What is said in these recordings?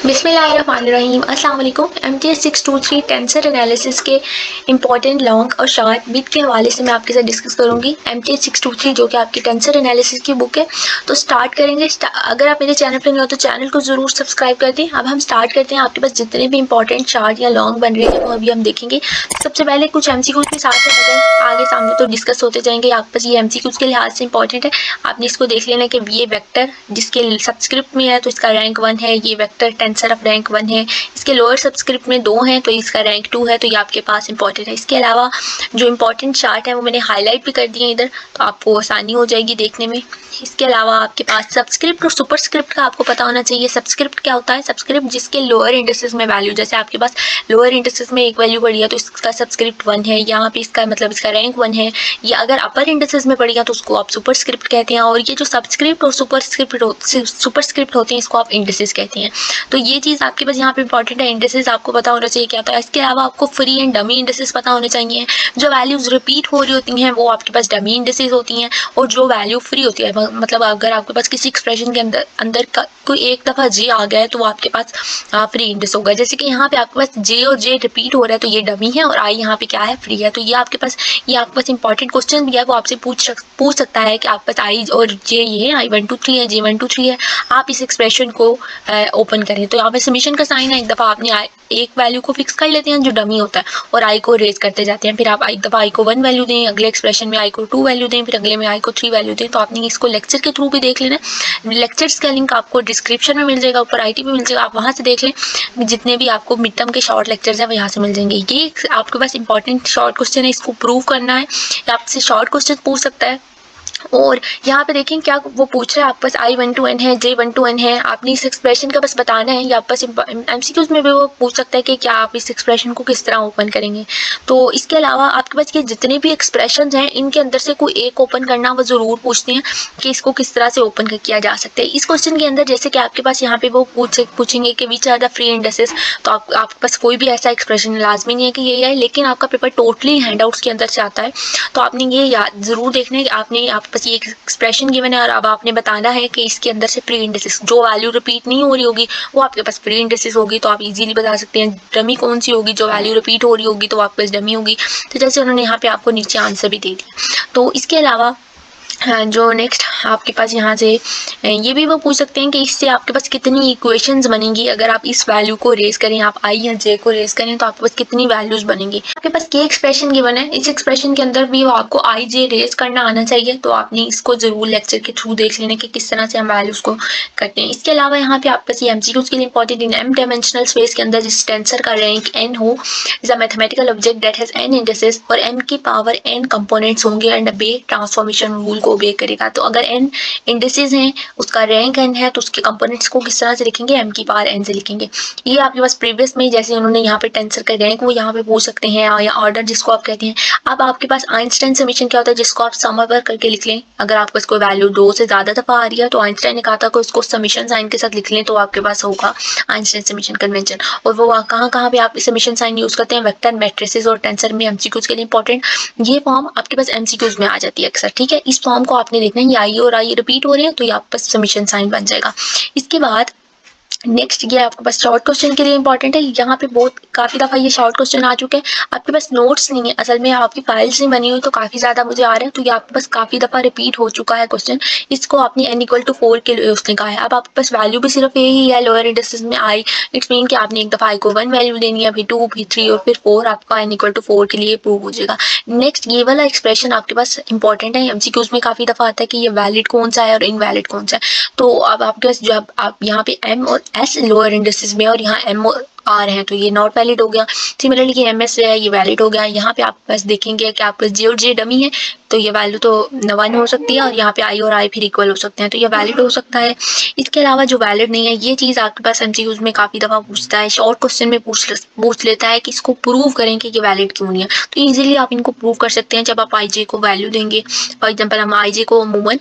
बिस्मिल्लाहिर्रहमानिर्रहीम। अस्सलाम वालेकुम। MTS 623 टेंसर एनालिसिस के इंपॉर्टेंट लॉन्ग और शॉर्ट बिट के हवाले से मैं आपके साथ डिस्कस करूंगी। MTS 623 जो कि आपकी टेंसर एनालिसिस की बुक है। तो स्टार्ट करेंगे। अगर आप मेरे चैनल पर नहीं हो तो चैनल को ज़रूर सब्सक्राइब कर दें। अब हम स्टार्ट करते हैं। आपके पास जितने भी इंपॉर्टेंट शार्ट या लॉन्ग बन रहे हैं वो अभी हम देखेंगे। सबसे पहले कुछ MCQs के साथ अगर आगे सामने तो डिस्कस होते जाएंगे। आपके पास ये MCQs के लिहाज से इंपॉर्टेंट है। आपने इसको देख लेना कि ये वेक्टर जिसके सबस्क्रिप्ट में है तो इसका रैंक 1 है। ये वेक्टर टेंसर ऑफ रैंक 1 है। इसके लोअर सबस्क्रिप्ट में 2 हैं तो इसका रैंक 2 है। तो ये आपके पास इंपॉर्टेंट है। इसके अलावा जो इंपॉर्टेंट चार्ट है वो मैंने हाईलाइट भी कर दिए इधर, तो आपको आसानी हो जाएगी देखने में। इसके अलावा आपके पास सबस्क्रिप्ट और सुपरस्क्रिप्ट का आपको पता होना चाहिए। सबस्क्रिप्ट क्या होता है? सबस्क्रिप्ट जिसके लोअर इंडिसेस में वैल्यू, जैसे आपके पास लोअर इंडिसेस में एक वैल्यू पड़ी है तो इसका सबस्क्रिप्ट 1 है। यहाँ पे इसका मतलब इसका रैंक 1 है। या अगर अपर इंडिसेस में पड़ी है तो उसको आप सुपरस्क्रिप्ट कहते हैं। और ये जो सबस्क्रिप्ट और सुपरस्क्रिप्ट होते हैं इसको आप इंडिसेस कहते हैं। तो ये चीज़ आपके पास यहाँ पे इंपॉर्टेंट है। इंडिसेस आपको पता होना चाहिए क्या होता है। इसके अलावा आपको फ्री एंड डमी इंडिसेस पता होने चाहिए। जो वैल्यूज रिपीट हो रही होती हैं वो आपके पास डमी इंडिसेस होती हैं। और जो वैल्यू फ्री होती है, मतलब अगर आपके पास किसी एक्सप्रेशन के अंदर का कोई एक दफ़ा जे आ गया है तो वो आपके पास फ्री इंडिस होगा। जैसे कि यहाँ पे आपके पास जे और जे रिपीट हो रहा है तो ये डमी है और आई यहाँ पे क्या है? फ्री है। तो ये आपके पास इंपॉर्टेंट क्वेश्चन भी है, वो आपसे पूछ सकता है कि आपके पास आई और जे ये है, I123 है, J123 है। आप इस एक्सप्रेशन को ओपन करें तो यहाँ पे समीशन का साइन है। एक दफ़ा आपने एक वैल्यू को फिक्स कर लेते हैं जो डमी होता है और आई को रेज करते जाते हैं। फिर आप एक दफ़ा आई को 1 वैल्यू दें, अगले एक्सप्रेशन में आई को 2 वैल्यू दें, फिर अगले में आई को 3 वैल्यू दें। तो आपने इसको लेक्चर के थ्रू भी देख लेना है। लेक्चर्स का लिंक आपको डिस्क्रिप्शन में मिल जाएगा, ऊपर IT पे मिल जाएगा, आप वहाँ से देख लें। जितने भी आपको मिड टर्म के शॉर्ट लेक्चर्स हैं वो यहाँ से मिल जाएंगे। ये आपके पास इंपॉर्टेंट शॉर्ट क्वेश्चन है, इसको प्रूव करना है। आपसे शॉर्ट क्वेश्चन पूछ सकता है। और यहाँ पे देखें क्या वो पूछ रहा है, आपके पास I1 to N है, J1 to N है। आपने इस एक्सप्रेशन का बस बताना है। या आप बस MCQs में भी वो पूछ सकता है कि क्या आप इस एक्सप्रेशन को किस तरह ओपन करेंगे। तो इसके अलावा आपके पास ये जितने भी एक्सप्रेशन हैं इनके अंदर से कोई एक ओपन करना वो ज़रूर पूछते हैं कि इसको किस तरह से ओपन किया जा सकता है। इस क्वेश्चन के अंदर जैसे कि आपके पास यहाँ पे वो पूछेंगे कि which are the free indices. तो आपके पास कोई भी ऐसा एक्सप्रेशन लाजमी नहीं है कि यही है, लेकिन आपका पेपर टोटली हैंडआउट्स के अंदर से आता है। तो आपने ये याद ज़रूर देखना है कि आपने बस ये एक्सप्रेशन गिवन है और अब आपने बताना है कि इसके अंदर से फ्री इंडिसेस जो वैल्यू रिपीट नहीं हो रही होगी वो आपके पास फ्री इंडिसेस होगी। तो आप इजीली बता सकते हैं डमी कौन सी होगी। जो वैल्यू रिपीट हो रही होगी तो आपके पास डमी होगी। तो जैसे उन्होंने यहाँ पे आपको नीचे आंसर भी दे दिया। तो इसके अलावा जो नेक्स्ट आपके पास यहाँ से ये भी वो पूछ सकते हैं कि इससे आपके पास कितनी इक्वेशंस बनेंगी। अगर आप इस वैल्यू को रेज करें, आप आई या जे को रेज करें तो आपके पास कितनी वैल्यूज बनेंगी। आपके पास के एक्सप्रेशन गिवन है, इस एक्सप्रेशन के अंदर भी वो आपको आई जे रेज करना आना चाहिए। तो आपने इसको जरूर लेक्चर के थ्रू देख लेना कि किस तरह से हम वैल्यूज को करते हैं। इसके अलावा यहाँ पे आपके पास ये MCQs के लिए important in M dimensional space के अंदर जिस टेंसर का रैंक n हो is a mathematical object that has n indices और m की पावर n कंपोनेंट्स होंगे एंड बे ट्रांसफॉर्मेशन रूल को ओबे करेगा। तो अगर n इंडिसेस हैं, उसका रैंक n है तो उसके कंपोनेंट्स को किस तरह से लिखेंगे? m की पावर n से लिखेंगे। ये आपके पास प्रीवियस में जैसे उन्होंने यहाँ पे टेंसर का रैंक वो यहाँ पे पूछ सकते हैं या ऑर्डर जिसको आप कहते हैं। अब आपके पास आइंस्टाइन समीशन क्या होता है जिसको आप सम ओवर करके लिख लें। अगर आपके पास कोई वैल्यू 2 से ज़्यादा दफ़ा आ रही है तो आइंस्टाइन ने कहा था कि उसको समीशन साइन के साथ लिख लें तो आपके पास होगा आइंस्टाइन समीशन कन्वेंशन। और वो कहाँ पे आप समीशन साइन यूज़ करते हैं? वेक्टर मैट्रिसेस और टेंसर में MCQs के लिए इंपॉर्टेंट ये फॉर्म आपके पास MCQs में आ जाती है अक्सर। ठीक है, इस फॉर्म को आपने देखना है। ये आई और आई रिपीट हो रहे हैं तो ये आपके पास समीशन साइन बन जाएगा। इसके बाद नेक्स्ट ये आपके पास शॉर्ट क्वेश्चन के लिए इंपॉर्टेंट है। यहाँ पे बहुत काफ़ी दफ़ा ये शॉर्ट क्वेश्चन आ चुके हैं। आपके पास नोट्स नहीं है, असल में आपकी फाइल्स नहीं बनी हुई तो काफ़ी ज़्यादा मुझे आ रहा है। तो ये आपके पास काफ़ी दफ़ा रिपीट हो चुका है क्वेश्चन। इसको आपने n=4 के लिए उसने कहा है। अब आपके पास वैल्यू भी सिर्फ यही है लोअर इंडिसेस में आई। इट्स मीन कि आपने एक दफ़ा आई को 1 वैल्यू देनी है, फिर 2, फिर 3 और फिर 4 आपका n=4 के लिए प्रूव हो जाएगा। नेक्स्ट ये वाला एक्सप्रेशन आपके पास इंपॉर्टेंट है। MCQs में काफ़ी दफ़ा आता है कि ये वैलिड कौन सा है और इनवैलिड कौन सा है। तो अब आपके पास जो आप यहाँ पे M और S लोअर इंडिसेस में और यहाँ M और R हैं तो ये नॉट वैलिड हो गया। सिमिलरली ये MS है ये वैलिड हो गया। यहाँ पे आप बस देखेंगे कि आपके J और J डमी है तो ये वैल्यू तो 1 हो सकती है और यहाँ पे I और I फिर इक्वल हो सकते हैं तो ये वैलिड हो सकता है। इसके अलावा जो वैलिड नहीं है ये चीज़ आपके पास MCQs में काफ़ी दफ़ा पूछता है। शॉर्ट क्वेश्चन में पूछ लेता है कि इसको प्रूव करें कि ये वैलिड क्यों नहीं है। तो ईजिली आप इनको प्रूव कर सकते हैं जब आप IJ को वैल्यू देंगे। फॉर एग्जाम्पल हम IJ को अमूमन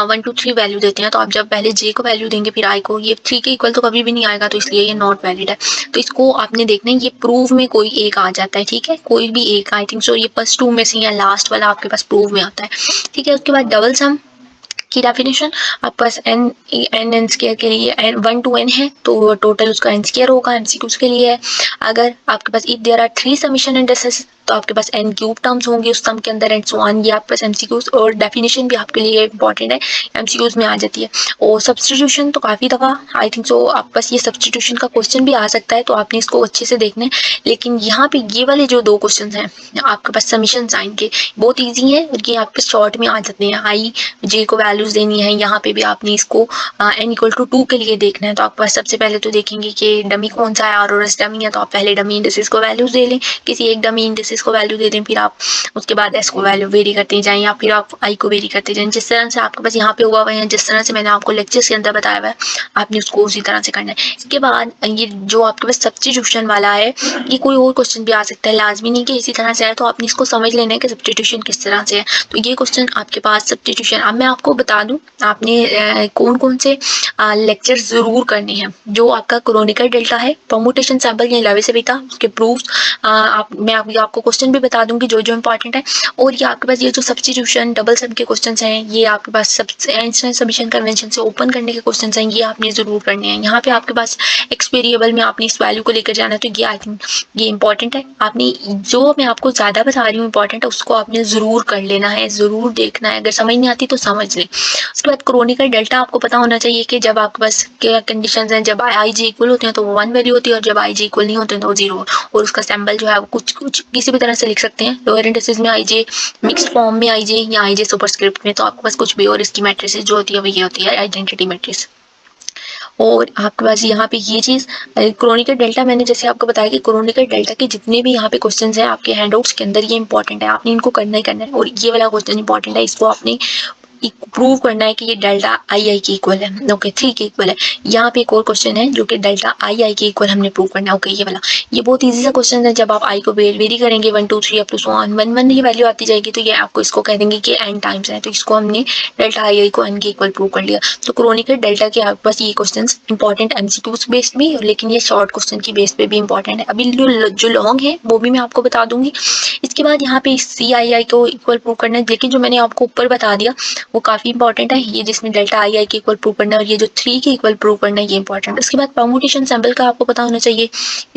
1 2 3 वैल्यू देते हैं तो आप जब पहले J को वैल्यू देंगे फिर I को, ये 3 के इक्वल तो कभी भी नहीं आएगा तो इसलिए ये नॉट वैलिड है। तो इसको आपने देखना है ये प्रूव में कोई एक आ जाता है। ठीक है, कोई भी एक, आई थिंक सो ये फर्स्ट 2 में से या लास्ट वाला आपके पास प्रूव में आता है। ठीक है, उसके बाद डबल सम की डेफिनेशन आपके पास एन स्क्वायर के लिए 1 to n है तो टोटल उसका n स्क्वायर होगा, एमसीक्यूज के लिए है। अगर आपके पास if there are 3 submission and discuss तो आपके पास n क्यूब टर्म्स होंगे उस सम के अंदर एंड सो ऑन। ये आपके पास एमसीक्यूज और डेफिनेशन भी आपके लिए इंपॉर्टेंट है, एमसीक्यूज में आ जाती है। और सब्सटीट्यूशन तो काफ़ी दफ़ा आई थिंक सो आपके पास ये सब्सटीट्यूशन का क्वेश्चन भी आ सकता है, तो आपने इसको अच्छे से देखना है। लेकिन यहाँ पे ये वाले जो 2 क्वेश्चन हैं आपके पास समीशन आएंगे, बहुत ईजी है और ये आपके शॉर्ट में आ जाते हैं। आई जे को वैल्यूज देनी है, यहाँ पे भी आपने इसको n इक्वल टू 2 के लिए देखना है। तो आपके पास सबसे पहले तो देखेंगे कि डमी कौन सा है, आर और एस डमी है, तो आप पहले डमी इंडिसेस को वैल्यूज दे लें, किसी एक डमी इंडिसेस को वैल्यू दे दें, फिर आप उसके बाद एस को वैल्यू वेरी करते जाएं या फिर आप आई को वेरी करते जाएं। जिस तरह से आपके पास यहाँ पे हुआ हुआ है, जिस तरह से मैंने आपको लेक्चर्स के अंदर बताया हुआ है, आपने उसको उसी तरह से करना है। इसके बाद ये जो आपके पास सब्स्टिट्यूशन वाला है, ये कोई और क्वेश्चन भी आ सकता है, लाजमी नहीं कि इसी तरह से आए, तो आपने इसको समझ लेना है कि सब्स्टिट्यूशन किस तरह से है। तो ये क्वेश्चन आपके पास सब्स्टिट्यूशन, अब मैं आपको बता दूं आपने कौन कौन से लेक्चर जरूर करने हैं। जो आपका क्रोनिकल डेल्टा है, परमुटेशन सैंपल या लेविस-विटा, उसके प्रूफ्स, मैं आपको क्वेश्चन भी बता दूंगी जो जो इंपॉर्टेंट है। और ये आपके पास ये जो सब्स्टिट्यूशन डबल सम के क्वेश्चन हैं, ये आपके पास आइंस्टाइन समेशन कन्वेंशन से ओपन करने के क्वेश्चन हैं, ये आपने जरूर करने हैं। यहाँ पे आपके पास एक्स वेरिएबल में आपने इस वैल्यू को लेकर जाना है, तो ये आई थिंक ये इंपॉर्टेंट है। आपने जो मैं आपको ज़्यादा बता रही हूँ इंपॉर्टेंट है, उसको आपने ज़रूर कर लेना है, ज़रूर देखना है। अगर समझ नहीं आती तो समझ लें। उसके बाद क्रोनिकल डेल्टा आपको पता होना चाहिए कि जब आपके पास क्या कंडीशंस हैं, जब आई जे इक्वल होते हैं तो वो 1 वैल्यू होती है, और जब आई जे इक्वल नहीं होते हैं तो वो 0। और उसका सैंपल जो है वो कुछ किसी भी तरह से लिख सकते हैं, लोअर इंडिसेस में आई जे, मिक्स्ड फॉर्म में आई जे या आई जे सुपरस्क्रिप्ट में, तो आपके पास कुछ भी। और इसकी मैट्रिसेस जो होती है वो ये होती है आइडेंटिटी मैट्रिक्स। और आपके पास यहाँ पे ये चीज़ क्रोनिकल डेल्टा, मैंने जैसे आपको बताया कि क्रोनिकल डेल्टा के जितने भी यहाँ पे क्वेश्चंस हैं आपके हैंडआउट्स के अंदर, ये इंपॉर्टेंट है, आपने इनको करना ही करना है। और ये वाला क्वेश्चन इंपॉर्टेंट है, इसको आपने प्रूव करना है कि ये डेल्टा आई के इक्वल है, ओके 3 के इक्वल है। यहाँ पे एक और क्वेश्चन है जो कि डेल्टा आई के इक्वल हमने प्रूव करना है, ओके ये वाला। ये बहुत इजी सा क्वेश्चन है। जब आप आई को वेरी करेंगे 1 2 3 अप टू सो ऑन 1 1 ही वैल्यू आती जाएगी, तो ये आपको इसको कह देंगे कि n टाइम्स है, तो इसको हमने डेल्टा आई को n के इक्वल प्रूव कर लिया। तो क्रोनिकल डेल्टा के आपके पास ये क्वेश्चन इंपॉर्टेंट एमसीक्यूज बेस्ड भी, लेकिन ये शॉर्ट क्वेश्चन की बेस पे भी इंपॉर्टेंट है। अभी जो लॉन्ग है वो भी मैं आपको बता दूंगी। इसके बाद यहाँ पे सी आई को इक्वल प्रूव करना है, लेकिन जो मैंने आपको ऊपर बता दिया वो काफ़ी इंपॉर्टेंट है। ये जिसमें डेल्टा आई के इक्वल प्रूव करना है, और ये जो 3 के इक्वल प्रूव करना है, ये इंपॉर्टेंट है। उसके बाद परमुटेशन सैंपल का आपको पता होना चाहिए,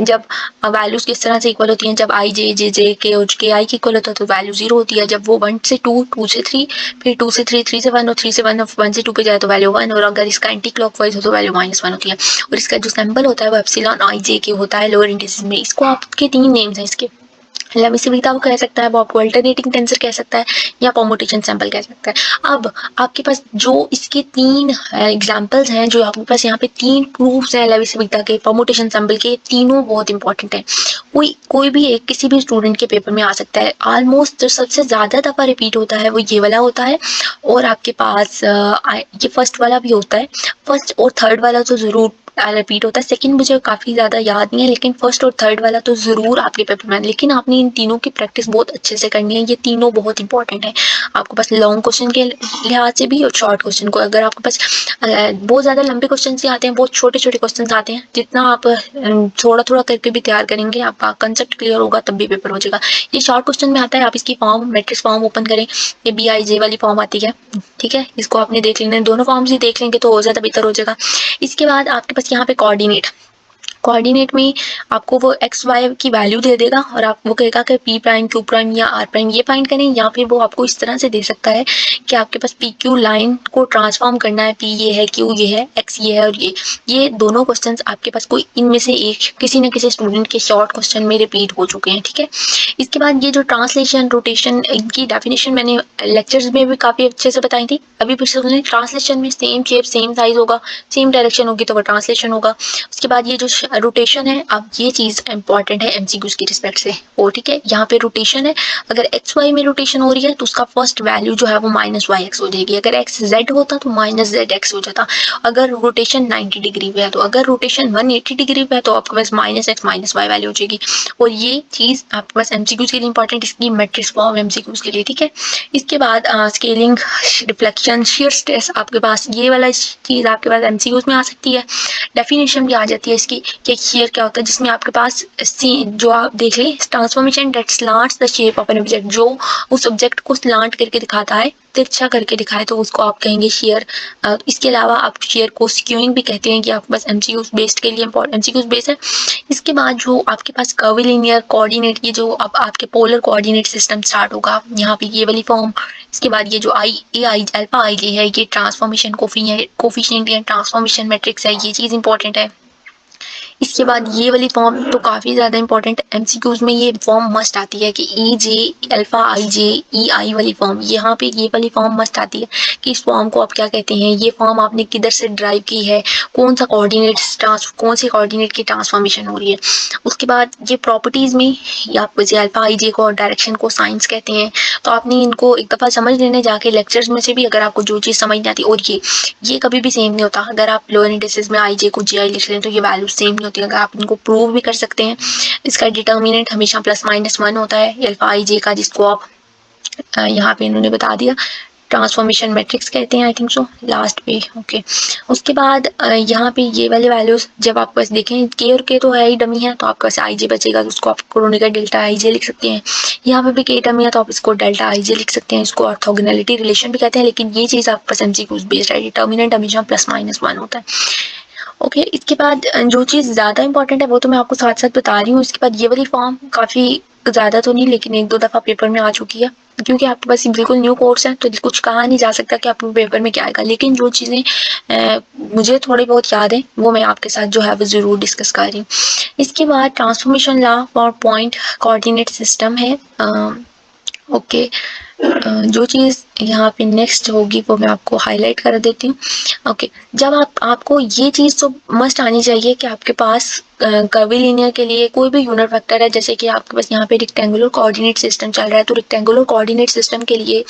जब वैल्यूज किस तरह से इक्वल होती हैं। जब आई जे जे के और के आई के इक्वल होता है तो वैल्यू 0 होती है। जब वो 1 से 2, 2 से 3, फिर 2 से 3, 3 से 1 और 3 से 1 और 1 से 2 पे जाए तो वैल्यू 1, और अगर इसका एंटी क्लॉकवाइज हो तो वैल्यू -1 होती है। और इसका जो सैंपल होता है वो एप्सिलॉन आई जे के होता है लोअर इंडिसेस में। इसको आपके 3 नेम्स हैं इसके, लेविस-विटा कह सकता है, वो आपको अल्टरनेटिंग टेंसर कह सकता है, या परमुटेशन सैंपल कह सकता है। अब आपके पास जो इसके 3 एग्जांपल्स हैं, जो आपके पास यहाँ पे 3 प्रूफ्स हैं लेविस-विटा के परमुटेशन सैंपल के, तीनों बहुत इंपॉर्टेंट है। कोई भी एक किसी भी स्टूडेंट के पेपर में आ सकता है। ऑलमोस्ट जो सबसे ज़्यादा दफ़ा रिपीट होता है वो ये वाला होता है, और आपके पास ये फर्स्ट वाला भी होता है। फर्स्ट और थर्ड वाला तो ज़रूर रिपीट होता है, सेकंड मुझे काफ़ी ज़्यादा याद नहीं है, लेकिन फर्स्ट और थर्ड वाला तो ज़रूर आपके पेपर में। लेकिन आपने इन तीनों की प्रैक्टिस बहुत अच्छे से करनी है, ये तीनों बहुत इंपॉर्टेंट है आपके पास लॉन्ग क्वेश्चन के लिहाज से भी और शॉर्ट क्वेश्चन को। अगर आपके पास बहुत ज़्यादा लंबे क्वेश्चन ही आते हैं, बहुत छोटे छोटे क्वेश्चन आते हैं, जितना आप थोड़ा थोड़ा करके भी तैयार करेंगे, आपका कंसेप्ट क्लियर होगा तब भी पेपर हो जाएगा। ये शॉर्ट क्वेश्चन में आता है, आप इसकी फॉर्म मैट्रिक्स फॉर्म ओपन करें, ये BIJ वाली फॉर्म आती है, ठीक है, इसको आपने देख लेना है। दोनों फॉर्म्स ही देख लेंगे तो और ज़्यादा बेहतर हो जाएगा। इसके बाद आपके पास यहाँ पे कोऑर्डिनेट में आपको वो एक्स वाई की वैल्यू दे देगा, और आप वो कहेगा कि पी प्राइम क्यू प्राइम या आर प्राइम ये फाइंड करें, या फिर वो आपको इस तरह से दे सकता है कि आपके पास पी क्यू लाइन को ट्रांसफॉर्म करना है, पी ये है, क्यू ये है, एक्स ये है, और ये दोनों क्वेश्चंस आपके पास कोई इनमें से एक किसी न किसी स्टूडेंट के शॉर्ट क्वेश्चन में रिपीट हो चुके हैं, ठीक है। इसके बाद ये जो ट्रांसलेशन रोटेशन, इनकी डेफिनेशन मैंने लेक्चर्स में भी काफ़ी अच्छे से बताई थी। अभी फिर से ट्रांसलेशन में सेम शेप सेम साइज होगा, सेम डायरेक्शन होगी तो वो ट्रांसलेशन होगा। उसके बाद ये जो रोटेशन है, अब ये चीज़ इंपॉर्टेंट है एमसीक्यूज की रिस्पेक्ट से, ओ ठीक है। यहाँ पे रोटेशन है, अगर एक्स वाई में रोटेशन हो रही है तो उसका फर्स्ट वैल्यू जो है वो -yx हो जाएगी। अगर एक्स जेड होता तो -zx हो जाता। अगर रोटेशन 90 डिग्री पे है, तो अगर रोटेशन 180 डिग्री पे है तो आपके पास -x -y वैल्यू हो जाएगी। और ये चीज़ आपके पास एमसीक्यूज के लिए इंपॉर्टेंट, इसकी मैट्रिक्स फॉर्म एमसीक्यूज के लिए, ठीक है। इसके बाद स्केलिंग, रिफ्लेक्शन, शेयर स्ट्रेस, आपके पास ये वाला चीज़ आपके पास एमसीक्यूज में आ सकती है। डेफिनेशन भी आ जाती है इसकी, कि शेयर क्या होता है, जिसमें आपके पास जो आप देख लें transformation that slants the shape of an object, जो उस ऑब्जेक्ट को स्लांट करके दिखाता है, तिरछा करके दिखाए, तो उसको आप कहेंगे शेयर। इसके अलावा आप शेयर को स्क्यूइंग भी कहते हैं, कि आपके पास एमसीक्यूज बेस्ड के लिए एमसीक्यूज बेस्ड है। इसके बाद जो आपके पास कर्विलिनियर कोऑर्डिनेट, ये जो अब आपके पोलर कोऑर्डिनेट सिस्टम स्टार्ट होगा, यहाँ पे ये वाली फॉर्म। इसके बाद ये जो आई अल्फा आई जे है, ये ट्रांसफॉर्मेशन कोफिशिएंट या ट्रांसफॉर्मेशन मैट्रिक्स है, ये चीज़ इंपॉर्टेंट है। इसके बाद ये वाली फॉर्म तो काफ़ी ज़्यादा इंपॉर्टेंट, एमसीक्यूज में ये फॉर्म मस्ट आती है कि ई जे अल्फा आई जे ई आई वाली फॉर्म, यहाँ पे ये वाली फॉर्म मस्ट आती है कि इस फॉर्म को आप क्या कहते हैं, ये फॉर्म आपने किधर से ड्राइव की है, कौन सा कौन से कोऑर्डिनेट की ट्रांसफॉर्मेशन हो रही है। उसके बाद ये प्रॉपर्टीज़ में आप अल्फा आई जे को और डायरेक्शन को साइंस कहते हैं, तो आपने इनको एक दफ़ा समझ लेना जाके लेक्चर्स में से भी, अगर आपको जो चीज़ समझ नहीं आती। और ये कभी भी सेम नहीं होता, अगर आप लोअर इंडिसेस में आई जे को जी आई लिख लें तो ये वैल्यू सेम नहीं होती, अगर आप इनको प्रूव भी कर सकते हैं। इसका डिटर्मिनेंट हमेशा +-1 होता है अल्फा आई जे का, जिसको आप यहाँ पे इन्होंने बता दिया ट्रांसफॉर्मेशन मैट्रिक्स कहते हैं, आई थिंक सो लास्ट पे। ओके, उसके बाद यहाँ पे ये वाले वैल्यूज जब आप बस देखें, के और के तो है ही डमी है, तो आपके पास आई जे बचेगा, तो उसको आप क्रोनिका डेल्टा आई जे लिख सकते हैं। यहाँ पे भी के डमी है, तो आप इसको डेल्टा आई जे लिख सकते हैं, इसको ऑर्थोगोनैलिटी रिलेशन भी कहते हैं, लेकिन ये चीज़ आपके पास एमसीक्यूज बेस्ड है, डिटर्मिनेंट हमेशा +-1 होता है। ओके, इसके बाद जो चीज़ ज़्यादा इंपॉर्टेंट है वो तो मैं आपको साथ साथ बता रही हूँ। इसके बाद ये वाली फॉर्म काफ़ी ज़्यादा तो नहीं, लेकिन 1-2 दफ़ा पेपर में आ चुकी है, क्योंकि आपके पास बिल्कुल न्यू कोर्स है, तो कुछ कहा नहीं जा सकता कि आपके पेपर में क्या आएगा, लेकिन जो चीज़ें मुझे थोड़ी बहुत याद है वो मैं आपके साथ जो है वो ज़रूर डिस्कस कर रही हूँ। इसके बाद transformation law for point coordinate system है। ओके, जो चीज़ यहाँ पे नेक्स्ट होगी वो मैं आपको हाईलाइट कर देती हूँ। ओके, जब आपको ये चीज़ तो मस्ट आनी चाहिए कि आपके पास कर्विलिनियर के लिए कोई भी यूनिट वेक्टर है, जैसे कि आपके पास यहाँ पे रेक्टेंगुलर कोऑर्डिनेट सिस्टम चल रहा है, तो रेक्टेंगुलर कोऑर्डिनेट सिस्टम के लिए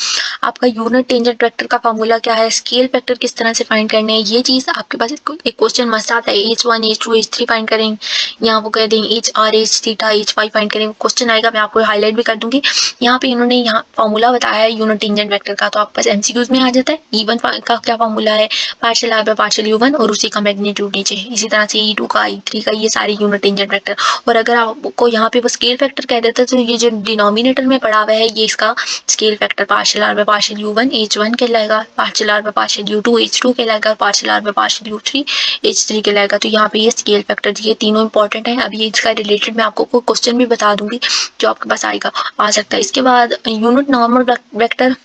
आपका यूनिट टेंजेंट वेक्टर का फार्मूला क्या है, स्केल फैक्टर किस तरह से फाइंड करने हैं, ये चीज़ आपके पास एक क्वेश्चन मस्ट आता है। H1 H2 H3 फाइंड करेंगे, यहाँ वो कह देंगे HR H theta H5 find करेंगे, क्वेश्चन आएगा, मैं आपको हाईलाइट भी कर दूंगी। यहाँ पे इन्होंने यहाँ फार्मूला बताया है यूनिट टेंजेंट वेक्टर का, तो आपके पास एमसीक्यूज में आ जाता है। E1 का क्या फार्मूला है, partial r by partial u1, और उसी का मैग्नीट्यूड नीचे। इसी तरह से E2 का E3 का, ये सारे यूनिट टेंजेंट वेक्टर। और अगर आपको यहाँ पे वो स्केल फैक्टर कह देता है, तो ये जो डिनोमिनेटर में पड़ा हुआ है ये इसका scale factor partial r by partial u1 H1 कहलाएगा, partial r by partial u2 H2 कहलाएगा, partial r by partial u3 H3 कहलाएगा। तो यहाँ पे ये स्केल फैक्टर, ये तीनों इंपॉर्टेंट है। अभी इसका रिलेटेड मैं आपको कोई क्वेश्चन भी बता दूंगी जो आपके पास आ सकता है। इसके बाद यूनिट नॉर्मल वेक्टर,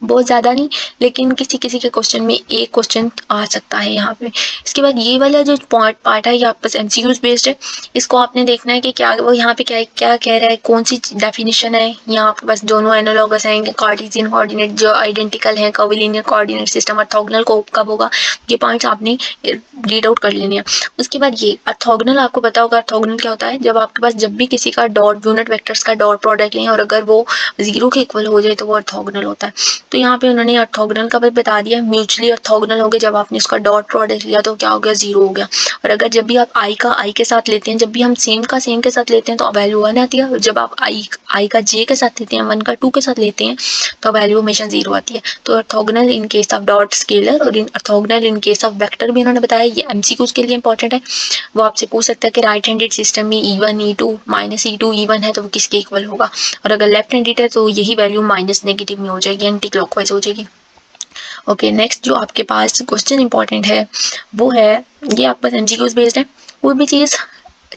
बहुत ज़्यादा नहीं, लेकिन किसी किसी के क्वेश्चन में एक क्वेश्चन आ सकता है यहाँ पे। इसके बाद ये वाला जो पार्ट है ये आपके पास एमसीक्यूज बेस्ड है, इसको आपने देखना है कि क्या वो यहाँ पे क्या कह रहा है, कौन सी डेफिनेशन है। यहाँ आपके पास दोनों एनालॉगस हैं, कार्टेशियन कोऑर्डिनेट जो आइडेंटिकल है, कर्विलिनियर कोऑर्डिनेट सिस्टम, ऑर्थोगोनल को कब होगा, ये पॉइंट्स आपने रीड आउट कर लेने हैं। उसके बाद ये ऑर्थोगोनल, आपको पता होगा ऑर्थोगोनल क्या होता है, जब आपके पास जब भी किसी का डॉट यूनिट वेक्टर्स का डॉट प्रोडक्ट लें और अगर वो 0 के इक्वल हो जाए तो वो ऑर्थोगोनल होता है। तो यहाँ पे उन्होंने ऑर्थोगोनल का भी बता दिया, म्यूचुअली ऑर्थोगोनल हो गए, जब आपने उसका डॉट प्रोडक्ट लिया तो क्या हो गया, 0 हो गया। और अगर जब भी आप आई का आई के साथ लेते हैं, जब भी हम सेम का सेम के साथ लेते हैं तो वैल्यू 1 आती है, और जब आप आई का जे के साथ लेते हैं, 1 का 2 के साथ लेते हैं तो वैल्यू हमेशा 0 आती है। तो orthogonal in case of dot scalar और orthogonal in case of vector भी उन्होंने बताया, ये एमसीक्यूज के लिए इंपॉर्टेंट है। वो आपसे पूछ सकता है कि राइट हैंडेड सिस्टम में E1 E2 -E2 E1 है तो वो किसके इक्वल होगा, और अगर लेफ्ट हैंडेड है तो यही वैल्यू माइनस नेगेटिव में हो जाएगी, एंटी क्लॉकवाइज हो जाएगी। ओके, नेक्स्ट जो आपके पास क्वेश्चन इंपॉर्टेंट है वो है, ये आपके पास एमसीक्यूज बेस्ड है, कोई भी चीज़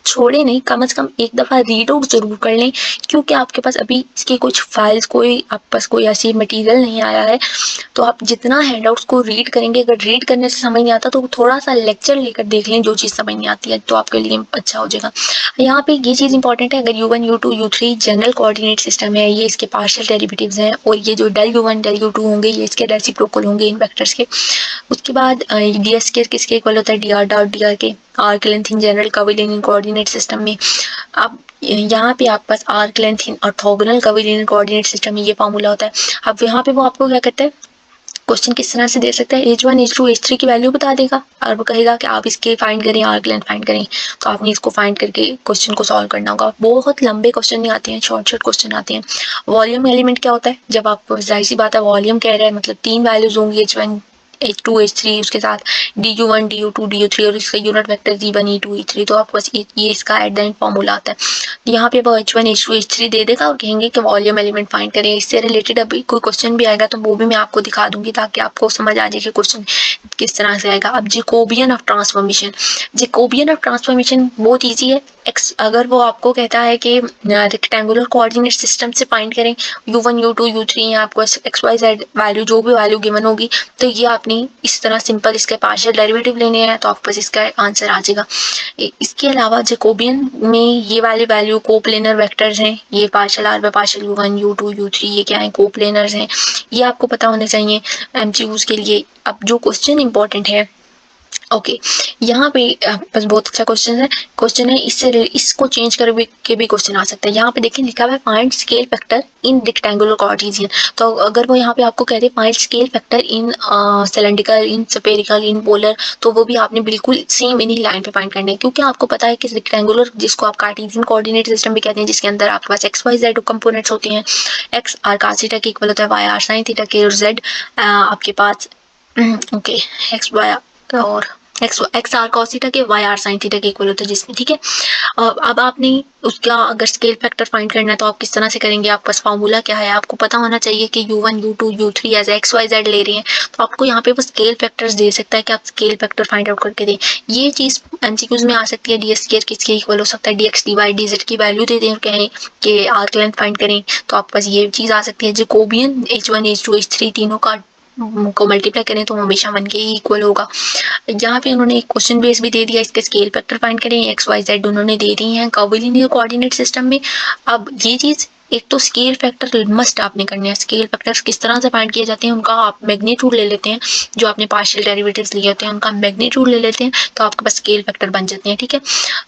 छोड़े नहीं, कम से कम एक दफ़ा रीड आउट जरूर कर लें, क्योंकि आपके पास अभी इसकी कुछ फाइल्स, कोई आपके पास कोई ऐसी मटेरियल नहीं आया है, तो आप जितना हैंडआउट्स को रीड करेंगे, अगर रीड करने से समझ नहीं आता तो थोड़ा सा लेक्चर लेकर देख लें, जो चीज़ समझ नहीं आती है तो आपके लिए अच्छा हो जाएगा। यहाँ पे ये चीज़ इंपॉर्टेंट है, अगर U1 U2 U3 general coordinate system है, ये इसके पार्शियल डेरिवेटिव्स हैं, और ये जो डेल U1 डेल U2 होंगे ये इसके रेसिप्रोकल होंगे इन वेक्टर्स के। उसके बाद डी एस के किसके इक्वल होता है, D R dot D R के, arc length in general curvilinear coordinate system में। अब यहाँ पे आपके पास arc length in orthogonal curvilinear coordinate system में ये फार्मूला होता है। अब यहाँ पे वो आपको क्या कहता है, क्वेश्चन किस तरह से दे सकता है, H1 H2 H3 की वैल्यू बता देगा और वो कहेगा कि आप इसके फाइंड करें, आर्क लेंथ फाइंड करें, तो आपने इसको फाइंड करके क्वेश्चन को सॉल्व करना होगा। बहुत लंबे क्वेश्चन नहीं आते हैं, शॉर्ट शॉर्ट क्वेश्चन आते हैं। वॉल्यूम एलिमेंट क्या होता है, जब आपको जाहिर सी बात है वॉल्यूम कह रहा है मतलब 3 वैल्यूज होंगी, H1 H2H3 उसके साथ DU1 DU2 DU3 और इसका unit vector G1 E2 E3। तो आपको बस ये इसका एट द एंड फॉर्मूला आता है। यहाँ पे वो H1 H2 H3 दे देगा और कहेंगे कि वॉल्यूम एलिमेंट फाइंड करें। इससे रिलेटेड अभी कोई क्वेश्चन भी आएगा तो वो भी मैं आपको दिखा दूंगी ताकि आपको समझ आ जाए कि क्वेश्चन किस तरह से आएगा। अब Jacobian of transformation, Jacobian of transformation बहुत ईजी है। अगर वो आपको कहता है कि रेक्टेंगुलर कोऑर्डिनेट सिस्टम से फाइंड करें U1 U2 U3 या आपको XYZ वैल्यू जो भी वैल्यू गिवन होगी तो ये आपने इस तरह सिंपल इसके पार्शियल डेरिवेटिव लेने हैं तो आपके पास इसका आंसर आ जाएगा। इसके अलावा जैकोबियन में ये वाले वैल्यू कोप्लेनर वेक्टर्स हैं, ये partial R by partial U1 U2 U3 ये क्या है कोप्लेनर्स हैं, ये आपको पता होने चाहिए MCQs के लिए। अब जो क्वेश्चन इंपॉर्टेंट है ओके यहाँ पे बस बहुत अच्छा क्वेश्चन है इसको चेंज करके भी क्वेश्चन आ सकता है। यहाँ पे देखिए लिखा हुआ है find scale factor in rectangular Cartesian. तो अगर वो यहाँ पे आपको कह they find scale factor in cylindrical in spherical in polar तो वो भी आपने बिल्कुल सेम इन्हीं लाइन पे फाइंड करना है क्योंकि आपको पता है कि रेक्टेंगुलर जिसको आप कार्टेशियन कोऑर्डिनेट सिस्टम भी कहते हैं जिसके अंदर आपके पास XYZ कंपोनेंट्स होते हैं, x r cos थीटा के इक्वल होता है y r sin थीटा के और z आपके पास ओके x y और एक्स आर कॉस थीटा के वाई आर साइन थीटा के इक्वल होता है जिसमें ठीक है। अब आपने उसका अगर स्केल फैक्टर फाइंड करना है तो आप किस तरह से करेंगे, आपके पास फॉर्मूला क्या है आपको पता होना चाहिए कि U1 U2 U3 as XYZ ले रहे हैं तो आपको यहाँ पे वो स्केल फैक्टर्स दे सकता है कि आप स्केल फैक्टर फाइंड आउट करके दें। ये चीज़ MCQs में आ सकती है। डी स्केयर किसके इक्वल हो सकता है, DX dy dz की वैल्यू दे दें और कहें कि आर्क लेंथ फाइंड करें तो आपके पास ये चीज़ आ सकती है। जैकोबियन H1 H2 H3 तीनों का को मल्टीप्लाई करें तो हमेशा 1 के ही इक्वल होगा। यहाँ पे उन्होंने एक क्वेश्चन बेस भी दे दिया, इसके स्केल फैक्टर फाइंड करें XYZ उन्होंने दे दी हैं कर्वीलिनियर कोऑर्डिनेट सिस्टम में। अब ये चीज़ एक तो स्केल फैक्टर मस्ट आपने करने हैं। स्केल फैक्टर्स किस तरह से फाइंड किए जाते हैं उनका आप मैग्नीट्यूड ले लेते हैं, जो आपने पार्शियल डेरिवेटिव्स लिए होते हैं उनका मैग्नीट्यूड ले लेते हैं तो आपके पास स्केल फैक्टर बन जाते हैं ठीक है।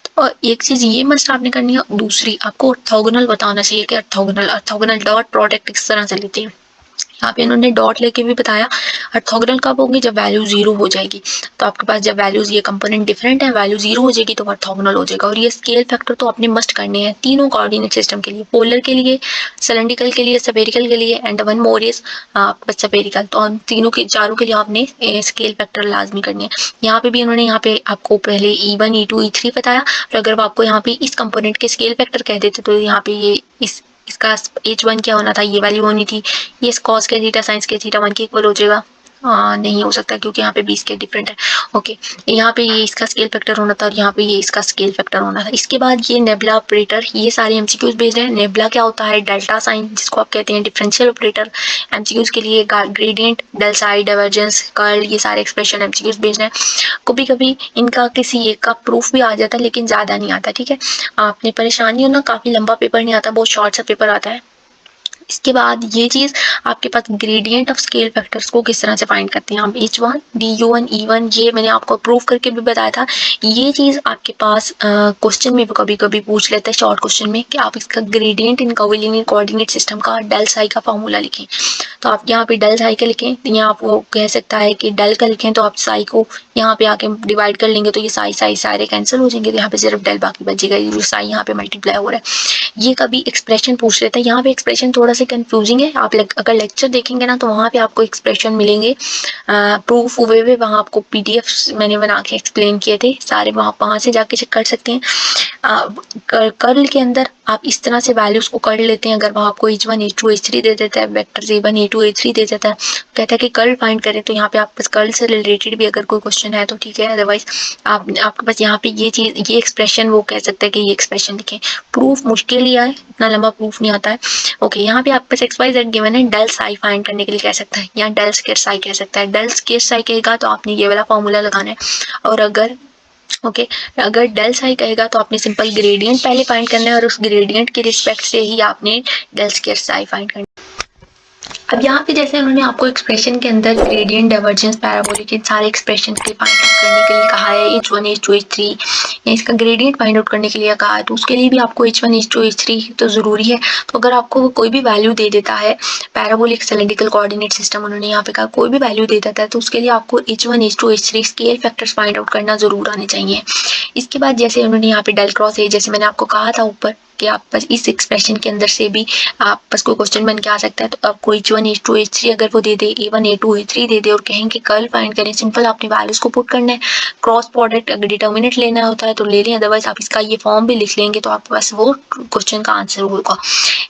तो एक चीज़ ये मस्ट आपने करनी है, दूसरी आपको ऑर्थोगोनल बताना चाहिए कि ऑर्थोगोनल डॉट प्रोडक्ट किस तरह से लेते हैं। यहाँ पे इन्होंने डॉट लेके भी बताया ऑर्थोगोनल कब होंगे जब वैल्यू 0 हो जाएगी। तो आपके पास जब वैल्यूज ये कंपोनेंट डिफरेंट है वैल्यू 0 हो जाएगी तो ऑर्थोगोनल हो जाएगा। और ये स्केल फैक्टर तो आपने मस्ट करने हैं तीनों कोऑर्डिनेट सिस्टम के लिए, पोलर के लिए, सिलेंड्रिकल के लिए, स्फेरिकल के लिए and one more is spherical. तो हम तीनों के चारों के लिए आपने स्केल फैक्टर लाजमी करने हैं। यहाँ पे भी उन्होंने यहाँ पे आपको पहले E1 E2 E3 बताया और अगर वो आपको यहाँ पे इस कंपोनेंट के स्केल फैक्टर कह देते तो यहाँ पे ये इसका H1 क्या होना था, ये वैल्यू होनी थी, ये कॉस के थीटा साइंस के थीटा 1 के इक्वल हो जाएगा। नहीं हो सकता क्योंकि यहाँ पे 20 के डिफरेंट है। ओके यहाँ पे ये इसका स्केल फैक्टर होना था और यहाँ पे ये इसका स्केल फैक्टर होना था। इसके बाद ये नेबुला ऑपरेटर, ये सारे MCQs बेस्ड है। नेबुला क्या होता है, डेल्टा साइन जिसको आप कहते हैं, डिफरेंशियल ऑपरेटर MCQs के लिए, gradient, del psi, divergence, curl, ये सारे एक्सप्रेशन MCQs बेस्ड है। कभी कभी इनका किसी एक का प्रूफ भी आ जाता है लेकिन ज़्यादा नहीं आता ठीक है। आपने परेशानी हो ना, काफ़ी लंबा पेपर नहीं आता, बहुत शॉर्ट सा पेपर आता है। इसके बाद ये चीज़ आपके पास ग्रेडियंट ऑफ स्केल फैक्टर्स को किस तरह से फाइंड करते हैं हम, H1 DU1 E1 ये मैंने आपको प्रूव करके भी बताया था। ये चीज़ आपके पास क्वेश्चन में कभी कभी पूछ लेता है शॉर्ट क्वेश्चन में कि आप इसका ग्रेडियंट इन कर्वीलिनियर कोऑर्डिनेट सिस्टम का डेल साई का फॉर्मूला लिखें। तो आप यहाँ पे डेल साई का लिखें, यहाँ आप वो कह सकता है कि डेल का लिखें तो आप साई को यहाँ पे आके डिवाइड कर लेंगे तो ये साई साई सारे कैंसिल हो जाएंगे तो यहाँ पे सिर्फ डेल बाकी बचेगा, ये साई यहाँ पे मल्टीप्लाई हो रहा है। ये कभी एक्सप्रेशन पूछ लेता है, यहाँ पे एक्सप्रेशन थोड़ा सा कंफ्यूजिंग है। आप अगर लेक्चर देखेंगे ना तो वहाँ पे आपको एक्सप्रेशन मिलेंगे प्रूफ हुए हुए, वहाँ आपको PDF मैंने बना के एक्सप्लेन किए थे सारे, वहाँ से जाके चेक कर सकते हैं। कर्ल के अंदर आप इस तरह से वैल्यूज को कर लेते हैं। अगर वहाँ आपको H1 H2 H3 दे देता है, वेक्टर A1 A2 A3 दे देता है, कहता है कि कर्ल फाइंड करें तो यहाँ पे आप बस कर्ल से रिलेटेड भी अगर कोई क्वेश्चन है तो ठीक है, अदरवाइज आपके पास यहाँ पे ये चीज़ ये एक्सप्रेशन वो कह सकते हैं कि ये एक्सप्रेशन लिखें। प्रूफ मुश्किल ही है, इतना लंबा प्रूफ नहीं आता है। ओके यहाँ पे आपके पास XYZ गिवन है, डेल साई फाइंड करने के लिए कह सकता है या डेल स्क्वायर साई कह सकता है। डेल स्क्वायर साई कहेगा तो आपने ये वाला फॉर्मूला लगाना है और अगर डेल साई कहेगा तो आपने सिंपल ग्रेडियंट पहले फाइंड करना है और उस ग्रेडियंट के रिस्पेक्ट से ही आपने डेल स्क्वायर साई फाइंड करना है। अब यहाँ पे जैसे उन्होंने आपको एक्सप्रेशन के अंदर ग्रेडियंट, डाइवर्जेंस, पैराबोलिक इन सारे एक्सप्रेशन के फाइंड आउट करने के लिए कहा है, H1 H2 H3 या इसका ग्रेडियंट फाइंड आउट करने के लिए कहा है, तो उसके लिए भी आपको H1 H2 H3 तो ज़रूरी है। तो अगर आपको कोई भी वैल्यू दे देता है, पैराबोलिक सिलेंड्रिकल कोऑर्डिनेट सिस्टम उन्होंने यहाँ पे कहा कोई भी वैल्यू दे देता है तो उसके लिए आपको H1 H2 H3 scale factors find out करना ज़रूर आने चाहिए। इसके बाद जैसे उन्होंने यहाँ पे डेल क्रॉस ए, जैसे मैंने आपको कहा था ऊपर कि आप बस इस एक्सप्रेशन के अंदर से भी आप बस कोई क्वेश्चन बन के आ सकता है। तो आपको H1 H2 H3 अगर वो दे दे, A1 A2 A3 दे दे और कहें कि कर्ल फाइंड करें, सिंपल आपने वैल्यूज को पुट करना है। क्रॉस प्रोडक्ट अगर डिटर्मिनेंट लेना होता है तो ले लें, अदरवाइज आप इसका ये फॉर्म भी लिख लेंगे तो आपके पास वो क्वेश्चन का आंसर होगा।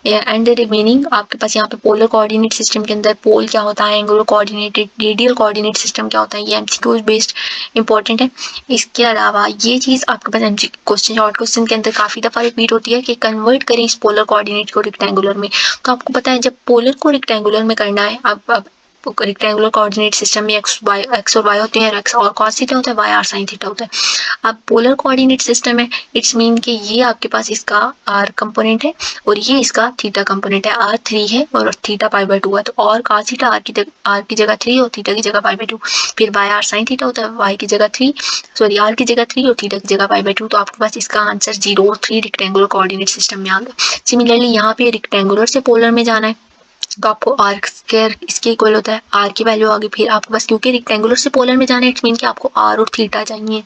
एंड द रिमेनिंग आपके पास यहाँ पे पोलर कोऑर्डिनेट सिस्टम के अंदर पोल क्या होता है, angular coordinated radial coordinate system क्या होता है, ये एमसीक्यू बेस्ड इंपॉर्टेंट है। इसके अलावा ये चीज़ आपके पास एमसीक्यू क्वेश्चन, शॉर्ट क्वेश्चन के अंदर काफ़ी दफ़ा रिपीट होती है कि कन्वर्ट करें इस पोलर कोऑर्डिनेट को रेक्टेंगुलर में। तो आपको पता है जब पोलर को रेक्टेंगुलर में करना है, अब रेक्टेंगुलर कोऑर्डिनेट सिस्टम में एक्स और वाई होते हैं, एक्स और कॉस थीटा होता है, वाई आर साइन थीटा होता है। अब पोलर कोऑर्डिनेट सिस्टम है, इट्स मीन कि ये आपके पास इसका आर कंपोनेंट है और ये इसका थीटा कंपोनेंट है, आर 3 है और थीटा पाई बाई 2 है। तो और कॉस थीटा आर की जगह 3 और थीटा की जगह पाई बाई 2, फिर वाई आर साइन थीटा होता है, वाई की जगह 3 सॉरी आर की जगह 3 और थीटा की जगह पाई बाई 2। तो आपके पास इसका आंसर 0 और 3 रेक्टेंगुलर कोऑर्डिनेट सिस्टम में आ गया। सिमिलरली यहाँ पे रेक्टेंगुलर से पोलर में जाना है तो आपको आर स्क्वायर इसके इक्वल होता है, आर की वैल्यू आ गई। फिर आपके पास क्योंकि रेक्टेंगुलर से पोलर में जाना है, इट्स मीन कि आपको आर और थीटा चाहिए।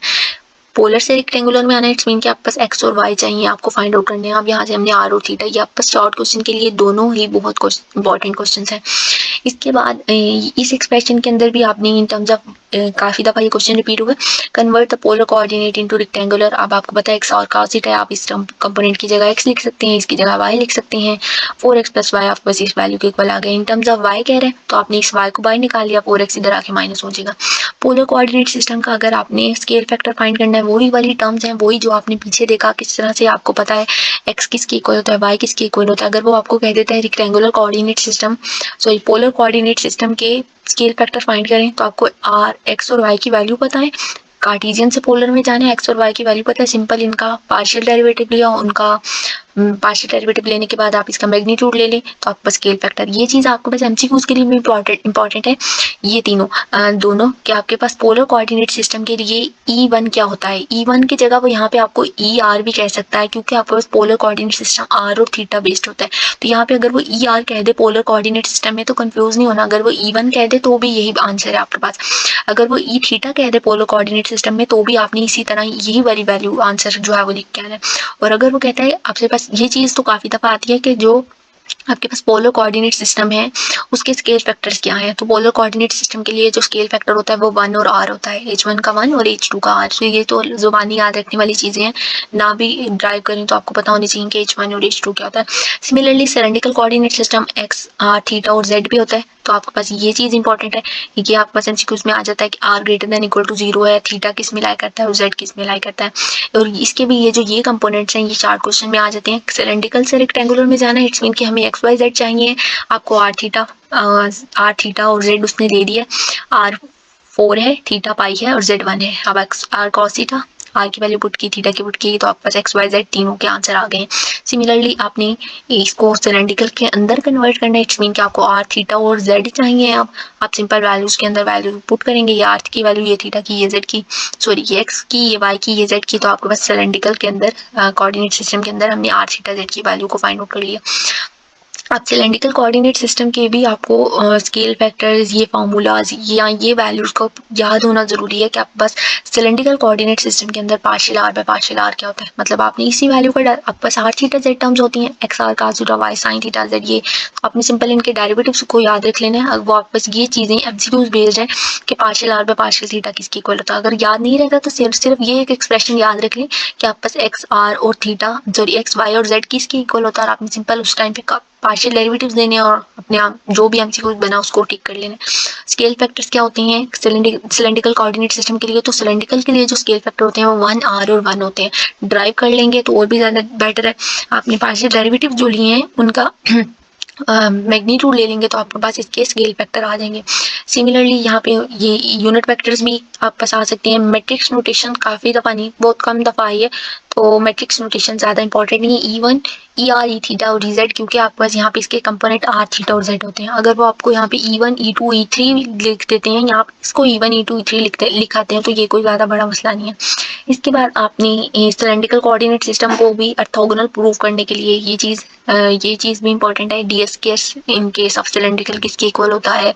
पोलर से रेक्टेंगुलर में आना है, इट्स मीन कि आपके पास एक्स और वाई चाहिए, आपको फाइंड आउट करने हैं। अब यहाँ से हमने आर और थीटा, ये आपके पास शॉर्ट क्वेश्चन के लिए दोनों ही बहुत इंपॉर्टेंट क्वेश्चन हैं। इसके बाद इस एक्सप्रेशन के अंदर भी आपने इन टर्म्स ऑफ काफ़ी दफ़ा ये क्वेश्चन रिपीट हुआ, convert the polar coordinate into rectangular. अब आपको पता है एक्स और cos थीटा है, आप इस कंपोनेंट की जगह एक्स लिख सकते हैं, इसकी जगह वाई लिख सकते हैं। 4x प्लस वाई आपके पास इस वैल्यू के इक्वल आ गए। इन टर्म्स ऑफ वाई कह रहे हैं तो आपने इस वाई को बाहर निकाल लिया, 4x इधर आके माइनस हो जाएगा। पोलर कोऑर्डिनेट सिस्टम का अगर आपने स्केल फैक्टर फाइंड करना है, वही वाली टर्म्स हैं, वही जो आपने पीछे देखा किस तरह से आपको पता है एक्स किसके इक्वल होता है, वाई किसके इक्वल होता है। अगर वो आपको कह देता है rectangular coordinate system sorry polar coordinate system के स्केल फैक्टर फाइंड करें तो आपको आर एक्स और वाई की वैल्यू पता है, कार्टेशियन से पोलर में जाना है, एक्स और वाई की वैल्यू पता है, सिंपल इनका पार्शियल डेरिवेटिव लिया, उनका पार्शियल डेरिवेटिव लेने के बाद आप इसका मैग्नीट्यूड ले लें तो आपको स्केल फैक्टर। ये चीज़ आपको बस एमसीक्यूज के लिए भी इंपॉर्टेंट है। ये तीनों दोनों कि आपके पास पोलर कोऑर्डिनेट सिस्टम के लिए E1 क्या होता है, E1 की जगह वो यहाँ पे आपको ER भी कह सकता है क्योंकि आपके पास पोलर कोऑर्डिनेट सिस्टम आर और थीटा बेस्ड होता है। तो यहाँ पे अगर वो ER कह दे पोलर कोऑर्डिनेट सिस्टम में तो कंफ्यूज नहीं होना, अगर वो E1 कह दे तो भी यही आंसर है आपके पास। अगर वो ई थीटा कह दे पोलर कोऑर्डिनेट सिस्टम में तो भी आपने इसी तरह यही वाली वैल्यू आंसर जो है वो लिख के आना है। और अगर वो कहता है आपके पास, ये चीज़ तो काफ़ी दफ़ा आती है कि जो आपके पास पोलर कोऑर्डिनेट सिस्टम है उसके स्केल फैक्टर्स क्या हैं। तो पोलर कोऑर्डिनेट सिस्टम के लिए जो स्केल फैक्टर होता है वो 1 और r होता है, H1 का 1 और H2 का r। तो ये तो जुबानी याद रखने वाली चीज़ें हैं, ना भी ड्राइव करें तो आपको पता होनी चाहिए कि H1 और H2 क्या होता है। Similarly cylindrical coordinate system x r theta और z भी होता है। तो आपके पास ये चीज़ इंपॉर्टेंट है कि आपके पास एमसीक्यूज में आ जाता है कि r greater than equal to 0 है, थीटा किस में लाई करता है और z किस में लाई करता है। और इसके भी ये कंपोनेंट्स हैं ये 4 क्वेश्चन में आ जाते हैं। सिलेंड्रिकल से रेक्टेंगुलर में जाना है, इट्स मीन कि हमें एक्स वाई जेड चाहिए, आपको आर थीटा और जेड उसने दे दिया, आर 4 है, थीटा पाई है और जेड 1 है। अब x r cos theta, r की वैल्यू पुट की, थीटा की पुट की, तो आपके पास एक्स वाई जेड तीनों के आंसर आ गए। सिमिलरली आपने इसको सिलेंड्रिकल के अंदर कन्वर्ट करना है, इट्स मीन कि आपको आर थीटा और जेड चाहिए। अब आप सिंपल वैल्यूज के अंदर वैल्यू पुट करेंगे, ये आर की वैल्यू, ये थीटा की, ये जेड की, सॉरी ये एक्स की, ये वाई की, ये जेड की। तो आपके पास सिलेंड्रिकल के अंदर कोऑर्डिनेट सिस्टम के अंदर हमने आर थीटा जेड की वैल्यू को फाइंड आउट कर लिया। अब सिलेंड्रिकल कोऑर्डिनेट सिस्टम के भी आपको स्केल फैक्टर्स, ये फार्मूलाज या ये वैल्यूज को याद होना ज़रूरी है कि आप बस सिलेंड्रिकल कोऑर्डिनेट सिस्टम के अंदर partial r by partial r क्या होता है, मतलब आपने इसी वैल्यू का आपके पास आर थीटा जेड टर्म्स होती हैं, x r cos theta y sine theta z, ये आपने सिंपल इनके डेरिवेटिव्स को याद रख लेना है। वो आप बस ये चीज़ें एमसीक्यूज बेस्ड है कि partial r by partial theta किसकी इक्वल होता है। अगर याद नहीं रहता तो सिर्फ ये एक एक्सप्रेशन याद रख लें कि आप बस एक्स आर और थीटा सॉरी एक्स वाई और जेड किसकी इक्वल होता है, और आपने सिंपल उस टाइम पे पार्शियल डेरिवेटिव्स देने और अपने आप जो भी एमसीक्यूज बना उसको टिक कर लेना। स्केल फैक्टर्स क्या होते हैं सिलेंड्रिकल कोऑर्डिनेट सिस्टम के लिए, तो सिलेंड्रिकल के लिए जो स्केल फैक्टर होते हैं वो 1 r और 1 होते हैं। ड्राइव कर लेंगे तो और भी ज़्यादा बेटर है। आपने पार्शियल डेरिवेटिव जो लिए हैं उनका मैग्नीट्यूड ले लेंगे तो आपके पास इसके स्केल फैक्टर आ जाएंगे। सिमिलरली यहाँ पे ये यूनिट वेक्टर्स भी आप पास आ सकते हैं। मैट्रिक्स नोटेशन काफ़ी दफ़ा नहीं, बहुत कम दफ़ा आई है, तो मैट्रिक्स नोटेशन ज़्यादा इंपॉर्टेंट नहीं है। E1 ER E थीटा और EZ, क्योंकि आपके पास यहाँ पे इसके कंपोनेंट R थीटा और Z होते हैं। अगर वो आपको यहाँ पे E1 E2 E3 लिख देते हैं, यहाँ इसको E1 E2 E3 लिखाते हैं तो ये कोई ज़्यादा बड़ा मसला नहीं है। इसके बाद आपने सिलेंड्रिकल कोऑर्डिनेट सिस्टम को भी ऑर्थोगोनल प्रूव करने के लिए ये चीज़ भी इंपॉर्टेंट है। Square in case of cylindrical किसके इक्वल होता है,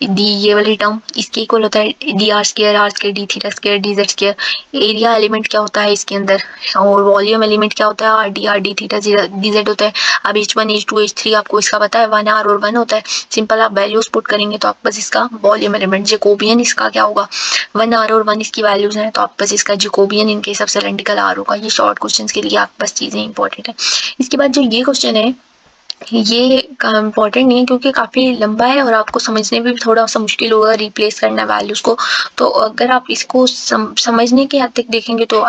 डी ये वाली टर्म इसके इक्वल होता है D are square D theta square D Z square. Area element क्या होता है इसके अंदर, और वॉल्यूम एलिमेंट क्या होता है R D theta D Z होता है। अब H1 H2 H3 आपको इसका पता है 1 R और 1 होता है। सिंपल आप वैल्यूज पुट करेंगे तो आप बस इसका वॉल्यूम एलिमेंट जैकोबियन इसका क्या होगा 1 R और 1 इसकी वैल्यूज हैं तो आप बस इसका Jacobian in case of cylindrical R होगा। ये शॉर्ट क्वेश्चंस के लिए आप बस चीजें इंपॉर्टेंट है। इसके बाद जो ये क्वेश्चन है ये इम्पोर्टेंट नहीं है क्योंकि काफ़ी लंबा है और आपको समझने में भी थोड़ा सा मुश्किल होगा रिप्लेस करना वैल्यूज़ को। तो अगर आप इसको समझने के हद तक देखेंगे तो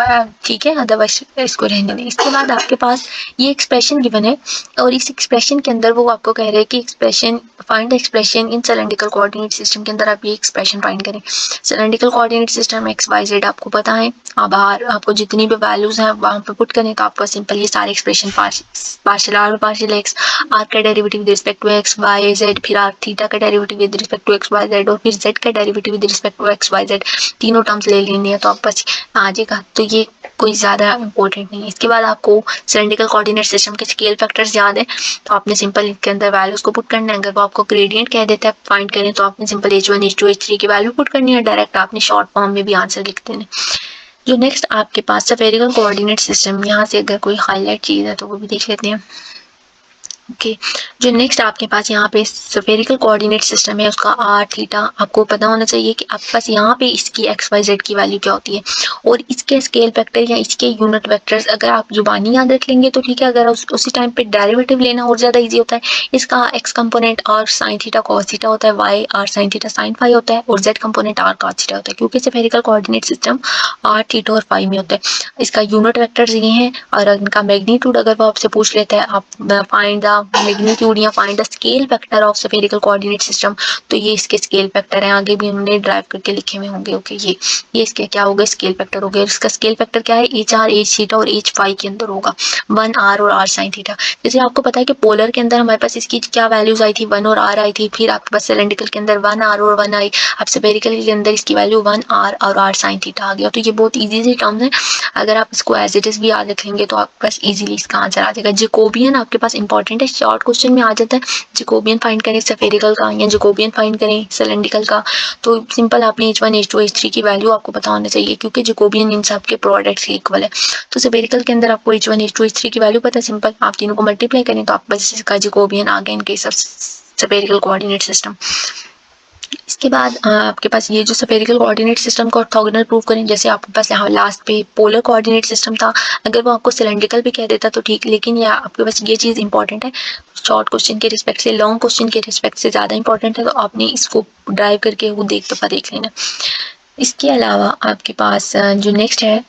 ठीक है, अदरवाइज इसको रहने दें। इसके बाद आपके पास ये एक्सप्रेशन गिवन है और इस एक्सप्रेशन के अंदर वो आपको कह रहे हैं कि expression find expression in cylindrical coordinate system के अंदर आप ये एक्सप्रेशन फाइंड करें। Cylindrical coordinate system x Y z आपको पता है, अब आपको जितनी भी वैल्यूज़ हैं वहाँ पे पुट करें तो आपको सिंपल ये सारे expression partial R partial X, R का derivative with respect to X Y Z, फिर आर थीटा का derivative with respect to X Y Z और फिर जेड का derivative with respect to X Y Z, तीनों terms ले लेनी है तो आप बस आ जाएगा। तो ये कोई ज़्यादा इंपॉर्टेंट नहीं है। इसके बाद आपको सिलेंड्रिकल कोऑर्डिनेट सिस्टम के स्केल फैक्टर्स याद है तो आपने सिंपल इनके अंदर वैल्यूज को पुट करना है। अगर वो आपको ग्रेडियंट कह देता है फाइंड करें तो आपने सिंपल H1 H2 H3 की वैल्यू पुट करनी है, डायरेक्ट आपने शॉर्ट फॉर्म में भी आंसर लिख देना। जो नेक्स्ट आपके पास स्फेरिकल कोऑर्डिनेट सिस्टम, यहाँ से अगर कोई हाईलाइट चीज़ है तो वो भी देख लेते हैं। ओके जो नेक्स्ट आपके पास यहाँ पे स्फेरिकल कोऑर्डिनेट सिस्टम है उसका आर थीटा आपको पता होना चाहिए कि आपके पास यहाँ पे इसकी एक्स वाई जेड की वैल्यू क्या होती है और इसके स्केल फैक्टर या इसके यूनिट वेक्टर्स अगर आप जुबानी याद रख लेंगे तो ठीक है, अगर उसी टाइम पे डेरिवेटिव लेना और ज़्यादा ईजी होता है। इसका x component r sine theta cos theta होता है, y r sine theta sine phi होता है और z component r cos theta होता है क्योंकि spherical coordinate system r theta और फाई में होता है। इसका यूनिट वेक्टर्स ये हैं और इनका मैग्नीट्यूड अगर वो आपसे पूछ लेता है आप फाइंड द मैग्नीट्यूड या find the scale factor of spherical coordinate system तो ये इसके स्केल फैक्टर हैं, आगे भी उन्होंने ड्राइव करके लिखे हुए होंगे। ओके ये इसके क्या होगा स्केल फैक्टर हो गया। इसका स्केल फैक्टर क्या है एच आर एच थीटा और एच फाई के अंदर होगा 1 आर और आर साइन थीटा। जैसे आपको पता है कि पोलर के अंदर हमारे पास इसकी क्या वैल्यूज आई थी 1 और आर आई थी, फिर आपके पास सिलेंड्रिकल के अंदर 1 आर और 1 आई, अब स्फेरिकल के अंदर इसकी वैल्यू 1 आर और आर साइन थीटा आ गया। तो ये बहुत ईजी सी टर्म्स है, अगर आप इसको एज इट इज भी याद रखेंगे तो आपके पास इजीली इसका आंसर आ जाएगा। जैकोबियन आपके पास इंपॉर्टेंट है, शॉर्ट क्वेश्चन में आ जाता है। जैकोबियन फाइंड करें स्फेरिकल का या जैकोबियन फाइंड करें सिलेंड्रिकल का तो सिंपल आपने H1 H2 H3 की वैल्यू आपको पता होना चाहिए क्योंकि जैकोबियन इन सब के प्रोडक्ट्स के इक्वल है। तो स्फेरिकल के अंदर आपको H1 H2 H3 की वैल्यू पता है, सिंपल आप तीनों को मल्टीप्लाई करें तो आप बस इसका जैकोबियन आ गया इन case of spherical coordinate system. इसके बाद आपके पास ये जो स्फेरिकल कोऑर्डिनेट सिस्टम को ऑर्थोगोनल प्रूव करें, जैसे आपके पास यहाँ लास्ट पे पोलर कोऑर्डिनेट सिस्टम था, अगर वो आपको सिलेंड्रिकल भी कह देता तो ठीक, लेकिन ये आपके पास ये चीज़ इंपॉर्टेंट है शॉर्ट क्वेश्चन के रिस्पेक्ट से, लॉन्ग क्वेश्चन के रिस्पेक्ट से ज़्यादा इंपॉर्टेंट है तो आपने इसको ड्राइव करके वो देख लेना। इसके अलावा आपके पास जो नेक्स्ट है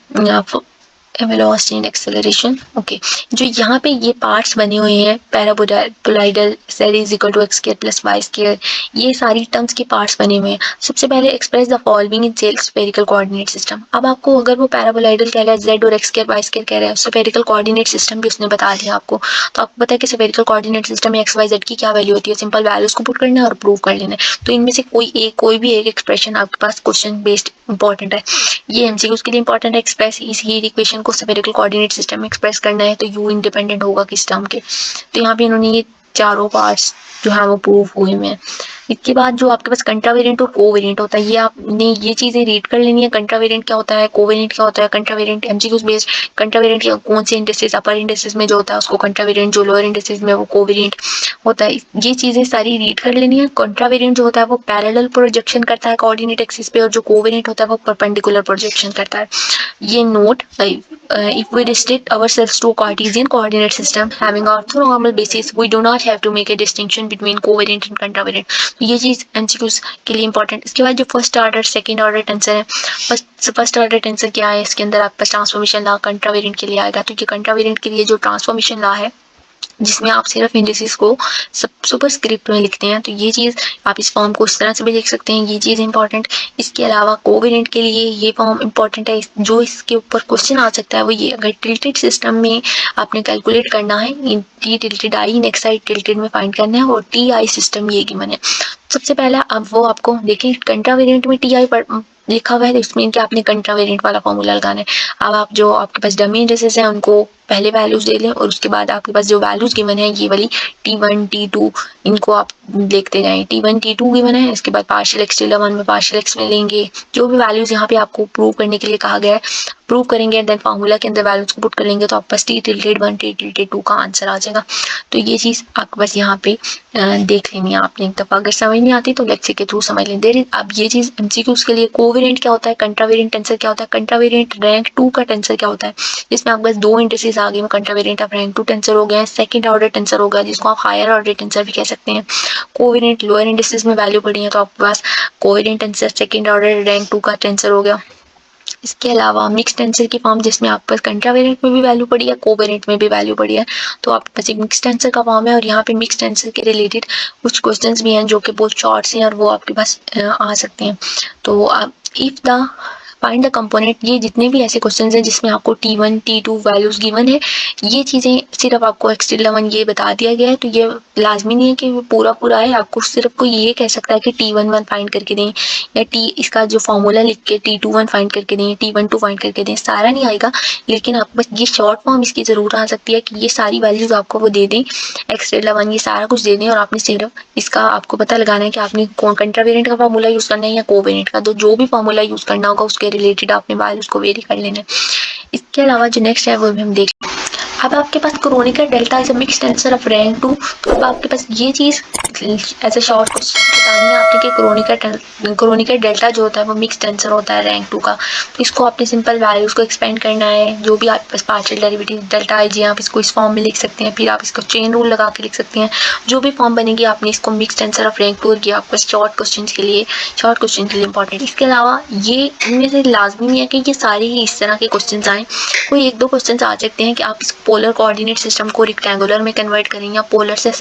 वेलोसिटी एंड एक्सेलरेशन। ओके जो यहाँ पे ये पार्ट्स बने हुए हैं paraboloidal z is equal to x square plus y square, ये सारी टर्म्स के पार्ट्स बने हुए हैं। सबसे पहले express the following in spherical coordinate system. अब आपको अगर वो पैराबोलॉइडल कह रहा है z और एक्स स्क्वायर वाई स्क्वायर कह रहा है, स्फेरिकल कोऑर्डिनेट सिस्टम भी उसने बता दिया आपको, तो आपको पता है कि स्फेरिकल कोऑर्डिनेट सिस्टम में एक्स वाई जेड की क्या वैल्यू होती है, सिंपल वैल्यूज को पुट करना है और प्रूव कर लेना है। तो इनमें से कोई भी एक एक्सप्रेशन आपके पास क्वेश्चन बेस्ड इंपॉर्टेंट है, ये एमसीक्यूज के लिए इंपॉर्टेंट है। एक्सप्रेस इस हीट इक्वेशन को स्फेरिकल कोऑर्डिनेट सिस्टम में एक्सप्रेस करना है तो यू इंडिपेंडेंट होगा किस टर्म के, तो यहाँ पे इन्होंने ये चारों पार्ट्स जो है वो प्रूव हुए हैं। इसके बाद जो आपके पास कंट्रावेरिएंट और कोवेरिएंट होता है, ये आपने ये चीजें रीड कर लेनी है। कंट्रावेरिएंट क्या होता है, कोवेरिएंट क्या होता है। कंट्रावेरिएंट एमसीक्यूज बेस्ड, कंट्रावेरिएंट कौन से इंडिसेस अपर इंडिसेस में जो होता है उसको कंट्रावेरिएंट, जो लोअर इंडिसेस में वो कोवेरिएंट होता है। ये चीजें सारी रीड कर लेनी है। कंट्रावेरिएंट जो होता है वो पैरेलल प्रोजेक्शन करता है कोऑर्डिनेट एक्सिस पे और जो कोवेरिएंट होता है वो परपेंडिकुलर प्रोजेक्शन करता है। ये note if we restrict ourselves to Cartesian coordinate system having orthonormal basis, we do not have to make a distinction between covariant and contravariant. तो ये चीज एमसीक्यूज के लिए इंपॉर्टेंट। इसके बाद जो first order second order tensor है, first order tensor क्या है, इसके अंदर आपका ट्रांसफॉर्मेशन लॉ कंट्रावेरिएंट के लिए आएगा। तो ये कंट्रावेरिएंट के लिए जो ट्रांसफॉर्मेशन लॉ है जिसमें आप सिर्फ इंडिसेस को सुपरस्क्रिप्ट में लिखते हैं, तो ये चीज़ आप इस फॉर्म को इस तरह से भी लिख सकते हैं, ये चीज़ इंपॉर्टेंट। इसके अलावा कोवेरिएंट के लिए ये फॉर्म इंपॉर्टेंट है। जो इसके ऊपर क्वेश्चन आ सकता है वो ये, अगर टिल्टेड सिस्टम में आपने कैलकुलेट करना है टी टिल्टेड आई नेक्स्ट साइड टिल्टेड में फाइंड करना है और टी आई सिस्टम ये गिवन है। सबसे पहला अब वो आपको देखें कंट्रावेरिएंट में टी आई लिखा हुआ है तो इसमें कि आपने कंट्रावेरिएंट वाला फॉर्मूला लगाना है। अब आप जो आपके पास डमी इंडिसेस हैं उनको पहले वैल्यूज ले लें और उसके बाद आपके पास जो वैल्यूज गिवन है ये वाली T1 T2 इनको आप देखते जाएं। T1 T2 गिवन है, इसके बाद पार्शियल एक्स टिल्डा 1 में पार्शियल एक्स में लेंगे, जो भी वैल्यूज यहाँ पे आपको प्रूव करने के लिए कहा गया है प्रूव करेंगे, देन फार्मूला के अंदर वैल्यूज को पुट कर लेंगे तो आपके पास T tilde 1 T tilde 2 का आंसर आ जाएगा। तो ये चीज़ आपके पास यहाँ पे देख लेनी है आपने एक दफ़ा। अगर समझ नहीं आती तो लेक्चर के थ्रू समझ लें। देर अब ये चीज़ एमसीक्यूज के लिए कोवेरिएंट क्या होता है, कंट्रावेरिएंट टेंसर क्या होता है, कंट्रावेरिएंट रैंक 2 का टेंसर क्या होता है, जिसमें आपके पास 2 इंडिसेस आ गए, कंट्रावेरिएंट ऑफ रैंक 2 टेंसर हो गया है, सेकंड ऑर्डर टेंसर हो गया जिसको आप हायर ऑर्डर टेंसर भी कह सकते हैं। कोवेरिएंट लोअर इंडिसेस में वैल्यू पड़ी है तो आपके पास covariant tensor second order rank 2 का टेंसर हो गया। इसके अलावा मिक्स टेंसर की फॉर्म जिसमें आपके पास कंट्रावेरिएंट में भी वैल्यू पड़ी है, कोवेरिएंट में भी वैल्यू पड़ी है, तो आपके पास एक मिक्स टेंसर का फॉर्म है। और यहाँ पे मिक्स टेंसर के रिलेटेड कुछ क्वेश्चंस भी हैं जो कि बहुत शॉर्ट्स हैं और वो आपके पास आ सकते हैं। तो आप if the find the component, ये जितने भी ऐसे क्वेश्चंस हैं जिसमें आपको T1 T2 वैल्यूज गिवन है, ये चीज़ें सिर्फ आपको एक्स टिल्डा 1 ये बता दिया गया है, तो ये लाजमी नहीं है कि वो पूरा है। आपको सिर्फ कोई ये कह सकता है कि T1 1 फाइंड करके दें या इसका जो फॉर्मूला लिख के T2 1 फाइंड करके दें, T1 2 फाइंड करके दें, सारा नहीं आएगा, लेकिन आपको बस ये शॉर्ट फॉर्म इसकी ज़रूर आ सकती है कि ये सारी वैल्यूज आपको वो दे दें, एक्स टिल्डा 1 ये सारा कुछ दे दें और आपने सिर्फ इसका आपको पता लगाना है कि आपने कौन कंट्रावेरिएंट का फॉर्मूला यूज़ करना है या कोवेरिएंट का। तो जो भी फॉर्मूला यूज़ करना होगा उसके रिलेटेड आपने वैल्यूज को वेरी कर लेना है। इसके अलावा जो नेक्स्ट है वो भी हम देख। अब आपके पास Kronecker delta is a mixed tensor of rank 2, तो अब आपके पास ये चीज़ ऐसे शॉर्ट क्वेश्चन बतानी है आपने कि क्रोनिकल डेल्टा जो होता है वो मिक्स टेंसर होता है रैंक 2 का। तो इसको आपने सिंपल वैल्यूज को एक्सपेंड करना है, जो भी आपके पास पार्शियल डेरिवेटिव डेल्टा आई जी आप इसको इस फॉर्म में लिख सकते हैं, फिर आप इसको चेन रूल लगा के लिख सकते हैं, जो भी फॉर्म बनेगी आपने इसको मिक्स टेंसर ऑफ रैंक 2 किया। आपको शॉर्ट क्वेश्चन के लिए इंपॉर्टेंट। इसके अलावा ये इनमें से लाजमी नहीं है कि ये सारे ही इस तरह के क्वेश्चन आए, कोई एक दो क्वेश्चन आ सकते हैं कि आप इस पोलर कोऑर्डिनेट सिस्टम को रेक्टेंगुलर में कन्वर्ट करें या पोलर से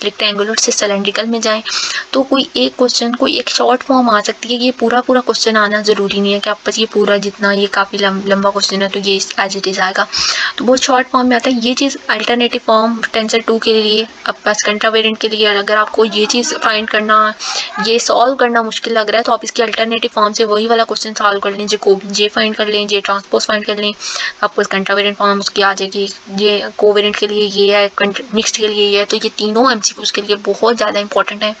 रेक्टेंगुलर से सिलेंड्रिकल में जाएं, तो कोई एक क्वेश्चन कोई एक शॉर्ट फॉर्म आ सकती है। ये पूरा क्वेश्चन आना ज़रूरी नहीं है कि आप बस ये पूरा जितना ये काफ़ी लंबा क्वेश्चन है तो ये एज इट इज़ आएगा, तो बहुत शॉर्ट फॉर्म में आता है। ये चीज़ अल्टरनेटिव फॉर्म टेंसर 2 के लिए आपके पास कंट्रावेरिएंट के लिए अगर आपको ये चीज़ फाइंड करना, ये सॉल्व करना मुश्किल लग रहा है तो आप इसकी अल्टरनेटिव फॉर्म से वही वाला क्वेश्चन सॉल्व कर लें, जे फाइंड कर लें, जे ट्रांसपोज फाइंड कर लें, आपको कंट्रावेरिएंट फॉर्म उसकी आ जाएगी। ये कोवेरिएंट के लिए ये है, मिक्स्ड के लिए ये है, तो ये तीनों एमसीक्यूज के लिए बहुत ज़्यादा इंपॉर्टेंट है।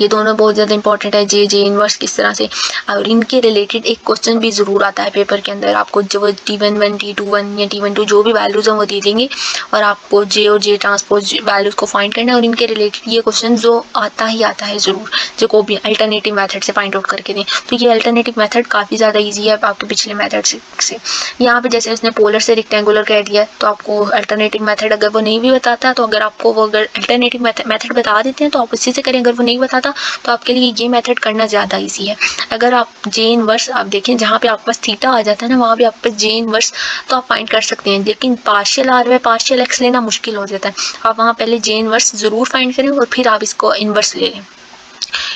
ये दोनों बहुत ज़्यादा इंपॉर्टेंट है, जे इनवर्स किस तरह से, और इनके रिलेटेड एक क्वेश्चन भी ज़रूर आता है पेपर के अंदर। आपको जो T1 1 T2 1 या T1 2 जो भी वैल्यूज़ हैं वो दे देंगे और आपको जे और जे ट्रांसपोज वैल्यूज़ को फाइंड करना है और इनके रिलेटेड ये क्वेश्चन जो आता है ज़रूर, जो को भी अल्टरनेटिव मेथड से फाइंड आउट करके दें। तो ये अल्टरनेटिव मेथड काफ़ी ज़्यादा ईजी है आपके पिछले मेथड से। यहाँ पे जैसे उसने पोलर से रेक्टेंगुलर कह दिया तो आपको अल्टरनेटिव मेथड अगर वो नहीं भी बताता तो अगर आपको वो अगर अल्टरनेटिव मेथड बता देते हैं तो आप उसी से करें, अगर वो नहीं बताता तो आपके लिए ये मेथड करना ज़्यादा इजी है। अगर आप जे इनवर्स आप देखें जहाँ पे आपके पास थीटा आ जाता है ना, वहाँ पे आपके पास जे इनवर्स तो आप फाइंड कर सकते हैं, लेकिन पार्शियल आर व पार्शियल एक्स लेना मुश्किल हो जाता है। आप वहाँ पहले जे इनवर्स ज़रूर फाइंड करें और फिर आप इसको इनवर्स ले लें,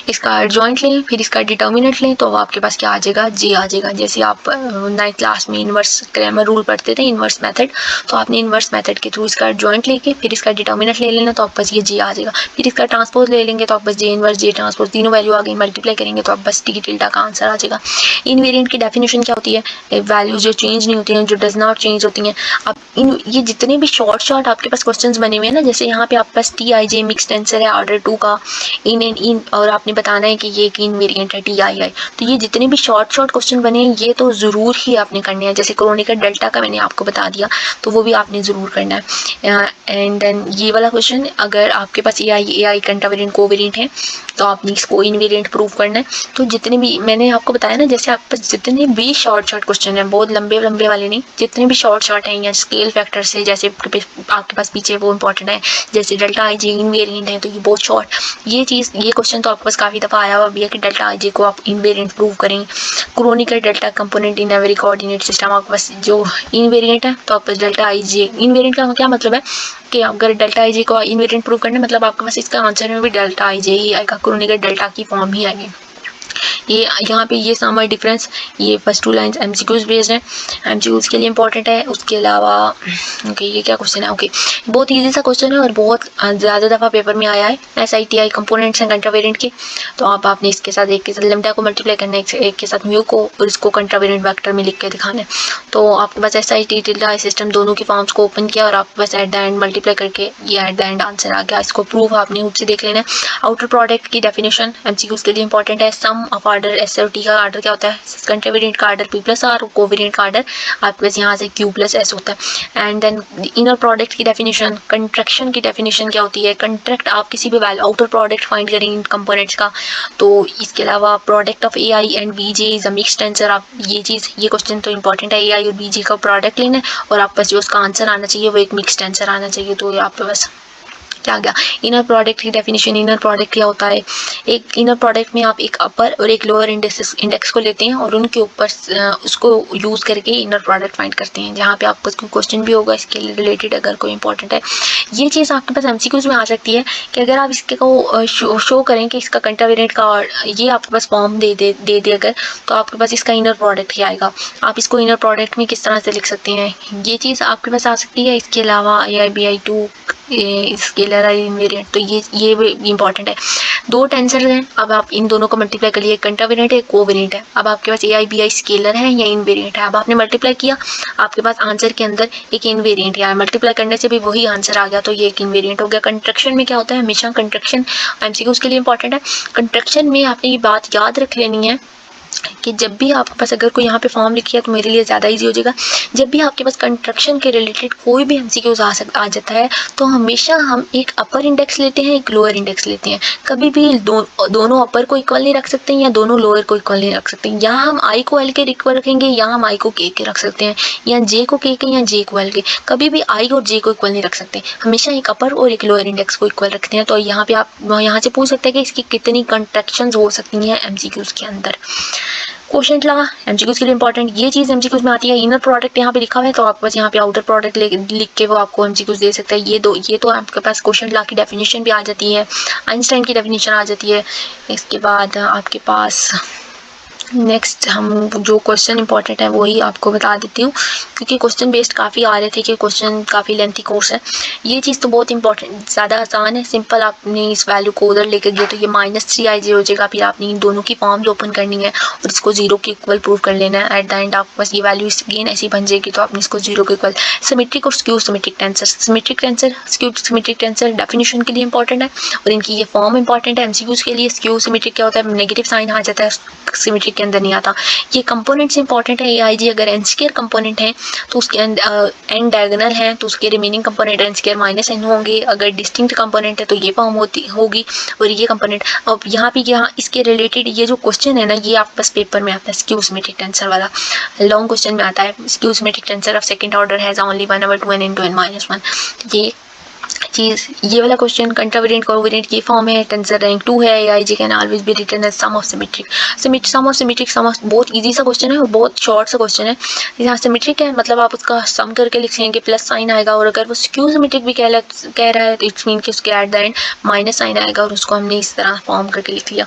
इसका एडजॉइंट लें, फिर इसका डिटर्मिनेंट लें, तो आपके पास क्या आ जाएगा, जे आ जाएगा। जैसे आप 9th क्लास में इनवर्स क्रैमर रूल पढ़ते थे, इनवर्स मेथड, तो आपने इनवर्स मेथड के थ्रू इसका एडजॉइंट लेके फिर इसका डिटर्मिनेंट ले लेना, तो आप बस ये जे आ जाएगा। फिर इसका ट्रांसपोज ले लेंगे तो आप बस जे इनवर्स जे ट्रांसपोज तीनों वैल्यू आ गई, मल्टीप्लाई करेंगे तो आप बस टी टिल्डा का आंसर आ जाएगा। इनवेरिएंट की डेफिनेशन क्या होती है, वैल्यू जो चेंज नहीं होती हैं, जो डज नॉट चेंज होती हैं। अब ये जितने भी शॉर्ट आपके पास क्वेश्चंस बने हुए हैं ना, जैसे यहाँ पे आपके पास T I J mix tensor है ऑर्डर 2 का, इन और आपने बताना है कि ये एक इनवेरिएंट है टी आई आई, तो ये जितने भी शॉर्ट क्वेश्चन बने हैं ये तो ज़रूर ही आपने करने हैं। जैसे क्रोनिकल डेल्टा का मैंने आपको बता दिया तो वो भी आपने ज़रूर करना है। एंड देन ये वाला क्वेश्चन अगर आपके पास ए आई कंट्रावेरिएंट कोवेरिएंट है तो आपने इसको इनवेरिएंट प्रूव करना है। तो जितने भी मैंने आपको बताया ना, जैसे आपके पास जितने भी शॉर्ट क्वेश्चन हैं, बहुत लंबे वाले नहीं, जितने भी शॉर्ट हैं या स्केल फैक्टर से जैसे आपके पास पीछे वो इंपॉर्टेंट है, जैसे डेल्टा आई जे इनवेरिएंट है तो ये बहुत शॉर्ट, ये क्वेश्चन तो आपके पास काफ़ी दफ़ा आया हुआ भी है कि डेल्टा आई जे को आप इनवेरिएंट प्रूव करें। Chronicle delta component in every coordinate system, आपके पास जो इनवेरिएंट है तो आपके पास डेल्टा आई जे इनवेरिएंट का क्या मतलब है कि अगर डेल्टा आई जे को इनवेरिएंट प्रूव करना मतलब आपके पास इसका आंसर में भी डेल्टा आई जे ही आएगा, क्रोनिकल डेल्टा की फॉर्म ही आएगी। ये यहाँ पे ये समर डिफरेंस, ये फर्स्ट 2 लाइन्स एमसीक्यूज बेस्ड है, एमसीक्यूज के लिए इंपॉर्टेंट है। उसके अलावा ओके ये क्या क्वेश्चन है, ओके बहुत इजी सा क्वेश्चन है और बहुत ज़्यादा दफ़ा पेपर में आया है। SITI कंपोनेंट्स हैं कंट्रावेरिएंट के, तो आपने इसके साथ एक के साथ लैम्डा को मल्टीप्लाई करना है, एक के साथ म्यू को, और इसको कंट्रावेरिएंट वेक्टर में लिख के दिखाना है। तो आपके पास SIT टिल्डा सिस्टम दोनों की फॉर्म्स को ओपन किया और आपके पास एट द एंड मल्टीप्लाई करके ये एट द एंड आंसर आ गया। इसको प्रूफ आपने खुद से देख लेना है। आउटर प्रोडक्ट की डेफिनेशन एमसीक्यूज के लिए इंपॉर्टेंट है। सम ऑफ आर्डर SOT का आर्डर क्या होता है, कंट्रावेरिएंट का आर्डर P+R और कोवेरिएंट का आर्डर आपके पास यहाँ से Q+S होता है। एंड देन इनर प्रोडक्ट की डेफिनेशन, कंट्रैक्शन की डेफिनेशन क्या होती है, कंट्रैक्ट आप किसी भी वैल्यू आउटर प्रोडक्ट फाइंड करेंगे इन कंपोनेंट्स का। तो इसके अलावा product of AI and BJ is a mixed tensor. आप ये चीज़, ये क्वेश्चन तो इंपॉर्टेंट है, AI और BJ का प्रोडक्ट लेना है और आप पास जो उसका आंसर आना चाहिए वो एक मिक्स्ड टेंसर आना चाहिए। तो आपके पास क्या गया, इनर प्रोडक्ट की डेफिनेशन। इनर प्रोडक्ट क्या होता है, एक इनर प्रोडक्ट में आप एक अपर और एक लोअर इंडेक्स को लेते हैं और उनके ऊपर उसको यूज़ करके इनर प्रोडक्ट फाइंड करते हैं। जहाँ पे आपको क्वेश्चन भी होगा इसके रिलेटेड अगर कोई इंपॉर्टेंट है। ये चीज़ आपके पास एमसीक्यूज में आ सकती है कि अगर आप इसके को शो करें कि इसका कंट्रावेरिएंट का ये आपके पास फॉर्म दे अगर, तो आपके पास इसका इनर प्रोडक्ट ही आएगा। आप इसको इनर प्रोडक्ट में किस तरह से लिख सकते हैं, ये चीज़ आपके पास आ सकती है। इसके अलावा AIBI2 स्केलर है इनवेरिएंट, तो ये भी इंपॉर्टेंट है। दो टेंसर हैं, अब आप इन दोनों को मल्टीप्लाई कर लिए, कंट्रावेरिएंट है कोवेरिएंट है। अब आपके पास AIBI स्केलर है या इनवेरिएंट है। अब आपने मल्टीप्लाई किया, आपके पास आंसर के अंदर एक इनवेरिएंट है, मल्टीप्लाई करने से भी वही आंसर आ गया, तो ये एक इनवेरिएंट हो गया। कंट्रैक्शन में क्या होता है, हमेशा कंट्रैक्शन एमसीक्यूज के लिए इंपॉर्टेंट है। कंट्रैक्शन में आपने ये बात याद रख लेनी है कि जब भी आपके पास अगर कोई यहाँ पे फॉर्म लिखी है तो मेरे लिए ज़्यादा इजी हो जाएगा। जब भी आपके पास कंस्ट्रक्शन के रिलेटेड कोई भी एमसीक्यूज आ जाता है तो हमेशा हम एक अपर इंडेक्स लेते हैं, एक लोअर इंडेक्स लेते हैं। कभी भी दोनों अपर को इक्वल नहीं रख सकते या दोनों लोअर को इक्वल नहीं रख सकते। यहाँ हम I को L के इक्वल रखेंगे, यहाँ हम I को K के रख सकते हैं, या J को K के या J को L के। कभी भी I और J को इक्वल नहीं रख सकते, हमेशा एक अपर और एक लोअर इंडेक्स को इक्वल रखते हैं। तो यहाँ पे आप यहाँ से पूछ सकते हैं कि इसकी कितनी कंट्रैक्शंस हो सकती हैं एमसीक्यूज के अंदर। क्वेश्चन लगा एमसीक्यूज के लिए इंपॉर्टेंट, ये चीज़ एमसीक्यूज में आती है। इनर प्रोडक्ट यहाँ पे लिखा हुआ है तो आपके पास यहाँ पे आउटर प्रोडक्ट लिख के वो आपको एमसीक्यूज दे सकता है। ये तो आपके पास क्वेश्चन लॉ की डेफिनेशन भी आ जाती है, आइंस्टाइन की डेफिनेशन आ जाती है। इसके बाद आपके पास नेक्स्ट हम जो क्वेश्चन इंपॉर्टेंट है वही आपको बता देती हूँ, क्योंकि क्वेश्चन बेस्ड काफ़ी आ रहे थे कि क्वेश्चन काफ़ी लेंथी कोर्स है। ये चीज़ तो बहुत इंपॉर्टेंट, ज़्यादा आसान है, सिंपल। आपने इस वैल्यू को उधर लेकर गए तो ये -3IJ हो जाएगा। फिर आपने इन दोनों की फॉर्म्स ओपन करनी है और इसको 0 के इक्वल प्रूव कर लेना है। एट द एंड आपके पास ये वैल्यू गेन ऐसी बन जाएगी, तो आपने इसको 0 के इक्वल। सिमेट्रिक और skew symmetric tensor, symmetric tensor skew symmetric tensor definition के लिए इंपॉर्टेंट है और इनकी ये फॉर्म इंपॉर्टेंट है एमसीक्यूज के लिए। स्क्यू सिमेट्रिक क्या होता है, नेगेटिव साइन आ जाता है, सिमेट्रिक के अंदर नहीं आता। ये कंपोनेंट्स इंपॉर्टेंट है। AIG अगर n स्क्वायर कंपोनेंट है तो उसके n डायगोनल है तो उसके remaining component n square -n होंगे। अगर डिस्टिंक्ट कंपोनेंट है तो ये फॉर्म होगी और ये कंपोनेंट। अब यहाँ इसके रिलेटेड ये जो क्वेश्चन है ना, ये आप बस पेपर में आता है, स्क्यू सिमेट्रिक टेंसर वाला लॉन्ग क्वेश्चन में आता है। Skew symmetric tensor of second order has only 1/2n into n - 1। ये चीज़, ये वाला क्वेश्चन कंट्रावेरिएंट कोवेरिएंट की फॉर्म है, टेंसर रैंक 2 है। AIG can always be written as sum of symmetric. Sum of symmetric, बहुत इजी सा क्वेश्चन है और बहुत शॉर्ट सा क्वेश्चन है। यहाँ सिमेट्रिक है मतलब आप उसका सम करके लिख लेंगे, प्लस साइन आएगा, और अगर वो स्क्यू सिमेट्रिक भी कह रहा है तो इट्स मीन कि उसके at the end minus sign आएगा और उसको हमने इस तरह फॉर्म करके लिख लिया।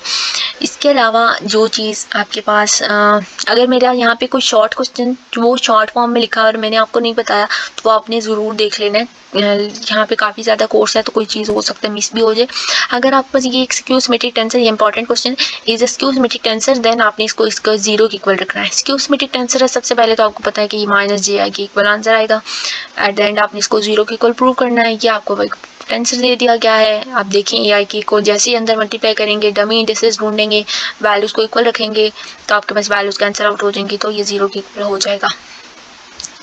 इसके अलावा जो चीज़ आपके पास अगर मेरा यहाँ पे कोई शॉर्ट क्वेश्चन वो शॉर्ट फॉर्म में लिखा और मैंने आपको नहीं बताया तो आपने ज़रूर देख लेना है। यहाँ पे काफ़ी ज़्यादा कोर्स है तो कोई चीज़ हो सकता है मिस भी हो जाए। अगर आप पास ये स्क्यू सिमेट्रिक टेंसर, ये important question is a skew symmetric tensor, then आपने इसको 0 के इक्वल रखना है। स्क्यू सिमेट्रिक टेंसर है, सबसे पहले तो आपको पता है कि ये -j आएगी, इक्वल आंसर आएगा। एट द एंड आपने इसको 0 के इक्वल प्रूव करना है। ये आपको टेंसर दे दिया गया है। आप देखें AIK को जैसे ही अंदर मल्टीप्लाई करेंगे, डमी इंडिसेस ढूंढेंगे, वैल्यूज़ को इक्वल रखेंगे तो आपके पास वैल्यूज़ कैंसिल आउट हो जाएंगी, तो ये 0 के इक्वल हो जाएगा।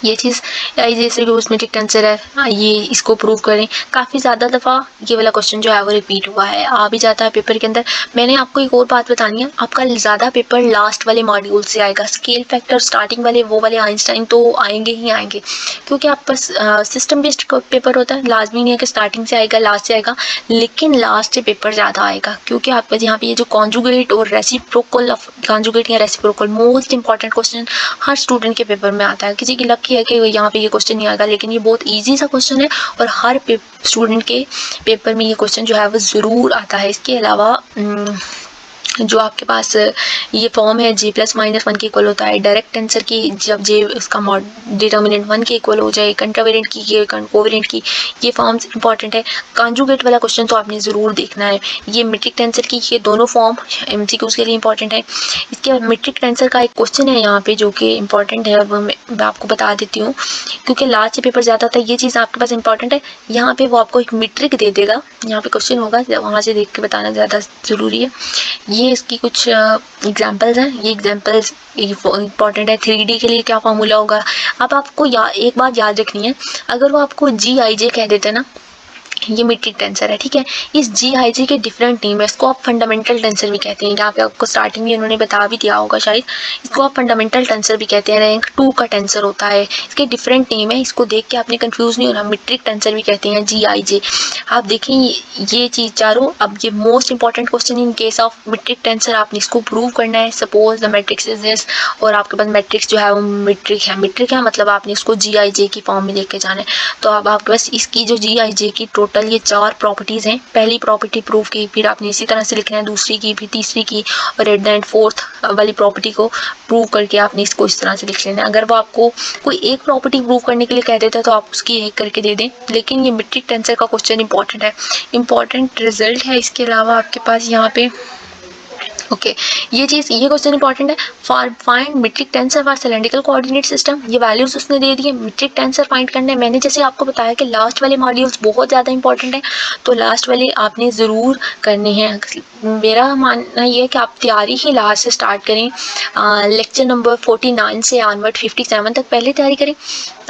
ये चीज़ जैसे सिमेट्रिक टेंसर है, ये इसको प्रूव करें। काफ़ी ज़्यादा दफ़ा ये वाला क्वेश्चन जो है वो रिपीट हुआ है, आ भी जाता है पेपर के अंदर। मैंने आपको एक और बात बतानी है, आपका ज़्यादा पेपर लास्ट वाले मॉड्यूल से आएगा। स्केल फैक्टर स्टार्टिंग वाले वो वाले आइंस्टाइन तो आएंगे ही आएंगे, क्योंकि आप पास सिस्टम बेस्ड पेपर होता है। लाजमी नहीं है कि स्टार्टिंग से आएगा लास्ट से आएगा, लेकिन लास्ट से पेपर ज़्यादा आएगा, क्योंकि आपका यहाँ पे ये जो कॉन्जुगेट और रेसिप्रोकल ऑफ कॉन्जुगेट या रेसिप्रोकल मोस्ट इंपॉर्टेंट क्वेश्चन हर स्टूडेंट के पेपर में आता है। किसी की लक है कि यहाँ पे ये क्वेश्चन नहीं आएगा, लेकिन ये बहुत इजी सा क्वेश्चन है और हर स्टूडेंट के पेपर में ये क्वेश्चन जो है वो ज़रूर आता है। इसके अलावा जो आपके पास ये फॉर्म है j प्लस माइनस 1 के इक्वल होता है। डायरेक्ट आंसर की जब j इसका डिटर्मिनेंट 1 के इक्वल हो जाए, कंट्रावेरिएंट की, ये कोवेरिएंट की, ये फॉर्म्स इंपॉर्टेंट है। कॉन्जुगेट वाला क्वेश्चन तो आपने ज़रूर देखना है। ये मीट्रिक टेंसर की ये दोनों फॉर्म MCQs के लिए इंपॉर्टेंट है। इसके बाद मीट्रिक टेंसर का एक क्वेश्चन है यहाँ पे जो कि इंपॉर्टेंट है, वो मैं आपको बता देती हूँ क्योंकि लास्ट से पेपर ज़्यादा था। ये चीज़ आपके पास इंपॉर्टेंट है। यहाँ पे वो आपको एक मीट्रिक दे देगा, यहाँ पे क्वेश्चन होगा, वहाँ से देख के बताना ज़्यादा ज़रूरी है। ये इसकी कुछ एग्जांपल्स हैं। ये एग्जांपल्स इंपॉर्टेंट है। 3D के लिए क्या फार्मूला होगा, अब आपको एक बात याद रखनी है, अगर वो आपको GIJ कह देते हैं ना, ये मीट्रिक टेंसर है, ठीक है। इस GIJ के डिफरेंट नेम है, इसको आप फंडामेंटल टेंसर भी कहते हैं। यहाँ पे आपको स्टार्टिंग में उन्होंने बता भी दिया होगा शायद, इसको आप फंडामेंटल टेंसर भी कहते हैं। रैंक 2 का टेंसर होता है, इसके डिफरेंट नेम है, इसको देख के आपने कंफ्यूज नहीं होना। मीट्रिक टेंसर भी कहते हैं GIJ। आप देखें ये चीज़ चारों। अब ये most important question in case of metric tensor, आपने इसको प्रूव करना है। Suppose the matrix is this, और आपके पास मैट्रिक्स जो है वो मीट्रिक है, मतलब आपने इसको GIJ की फॉर्म में लेके जाना है। तो अब आपके पास इसकी जो GIJ की टोटल ये 4 प्रॉपर्टीज़ हैं। पहली प्रॉपर्टी प्रूव की, फिर आपने इसी तरह से लिखना है दूसरी की, फिर तीसरी की, और एट द एंड फोर्थ वाली प्रॉपर्टी को प्रूव करके आपने इसको इस तरह से लिख लेना है। अगर वो आपको कोई एक प्रॉपर्टी प्रूव करने के लिए कह देता है तो आप उसकी एक करके दे दें, लेकिन ये मीट्रिक टेंसर का क्वेश्चन इंपॉर्टेंट है, इंपॉर्टेंट रिजल्ट है। इसके अलावा आपके पास यहाँ पे ये क्वेश्चन इंपॉर्टेंट है। Find metric tensor for cylindrical coordinate system, ये वैल्यूज उसने दे दी है। मीट्रिक टेंसर फाइंड करना है। मैंने जैसे आपको बताया कि लास्ट वाले मॉड्यूल्स बहुत ज़्यादा इंपॉर्टेंट है, तो लास्ट वाले आपने ज़रूर करने हैं। मेरा मानना ये है कि आप तैयारी ही लास्ट से स्टार्ट करें। लेक्चर नंबर 49 से ऑनवर्ड 57 तक पहले तैयारी करें,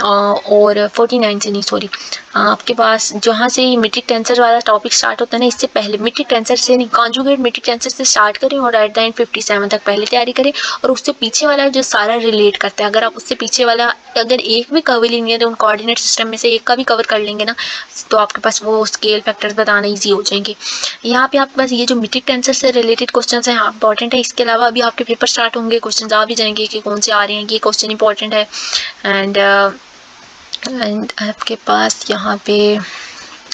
और 49 से नहीं, सॉरी, आपके पास जहाँ से मीट्रिक टेंसर वाला टॉपिक स्टार्ट होता है ना, इससे पहले मीट्रिक टेंसर से नहीं, कॉन्जुगेट मीट्रिक टेंसर से स्टार्ट करें और एट द एंड 57 तक पहले तैयारी करें। और उससे पीछे वाला जो सारा रिलेट करता है, अगर आप उससे पीछे वाला अगर एक भी कवर लेंगे तो उन कोऑर्डिनेट सिस्टम में से एक का भी कवर कर लेंगे ना, तो आपके पास वो स्केल फैक्टर्स बताना ईजी हो जाएंगे। यहाँ पे आपके पास ये जो मीट्रिक टेंसर से रिलेटेड क्वेश्चन हैं इंपॉर्टेंट है। इसके अलावा अभी आपके पेपर स्टार्ट होंगे, क्वेश्चन आ भी जाएंगे कि कौन से आ रहे हैं, ये क्वेश्चन इंपॉर्टेंट है। एंड आपके पास यहाँ पे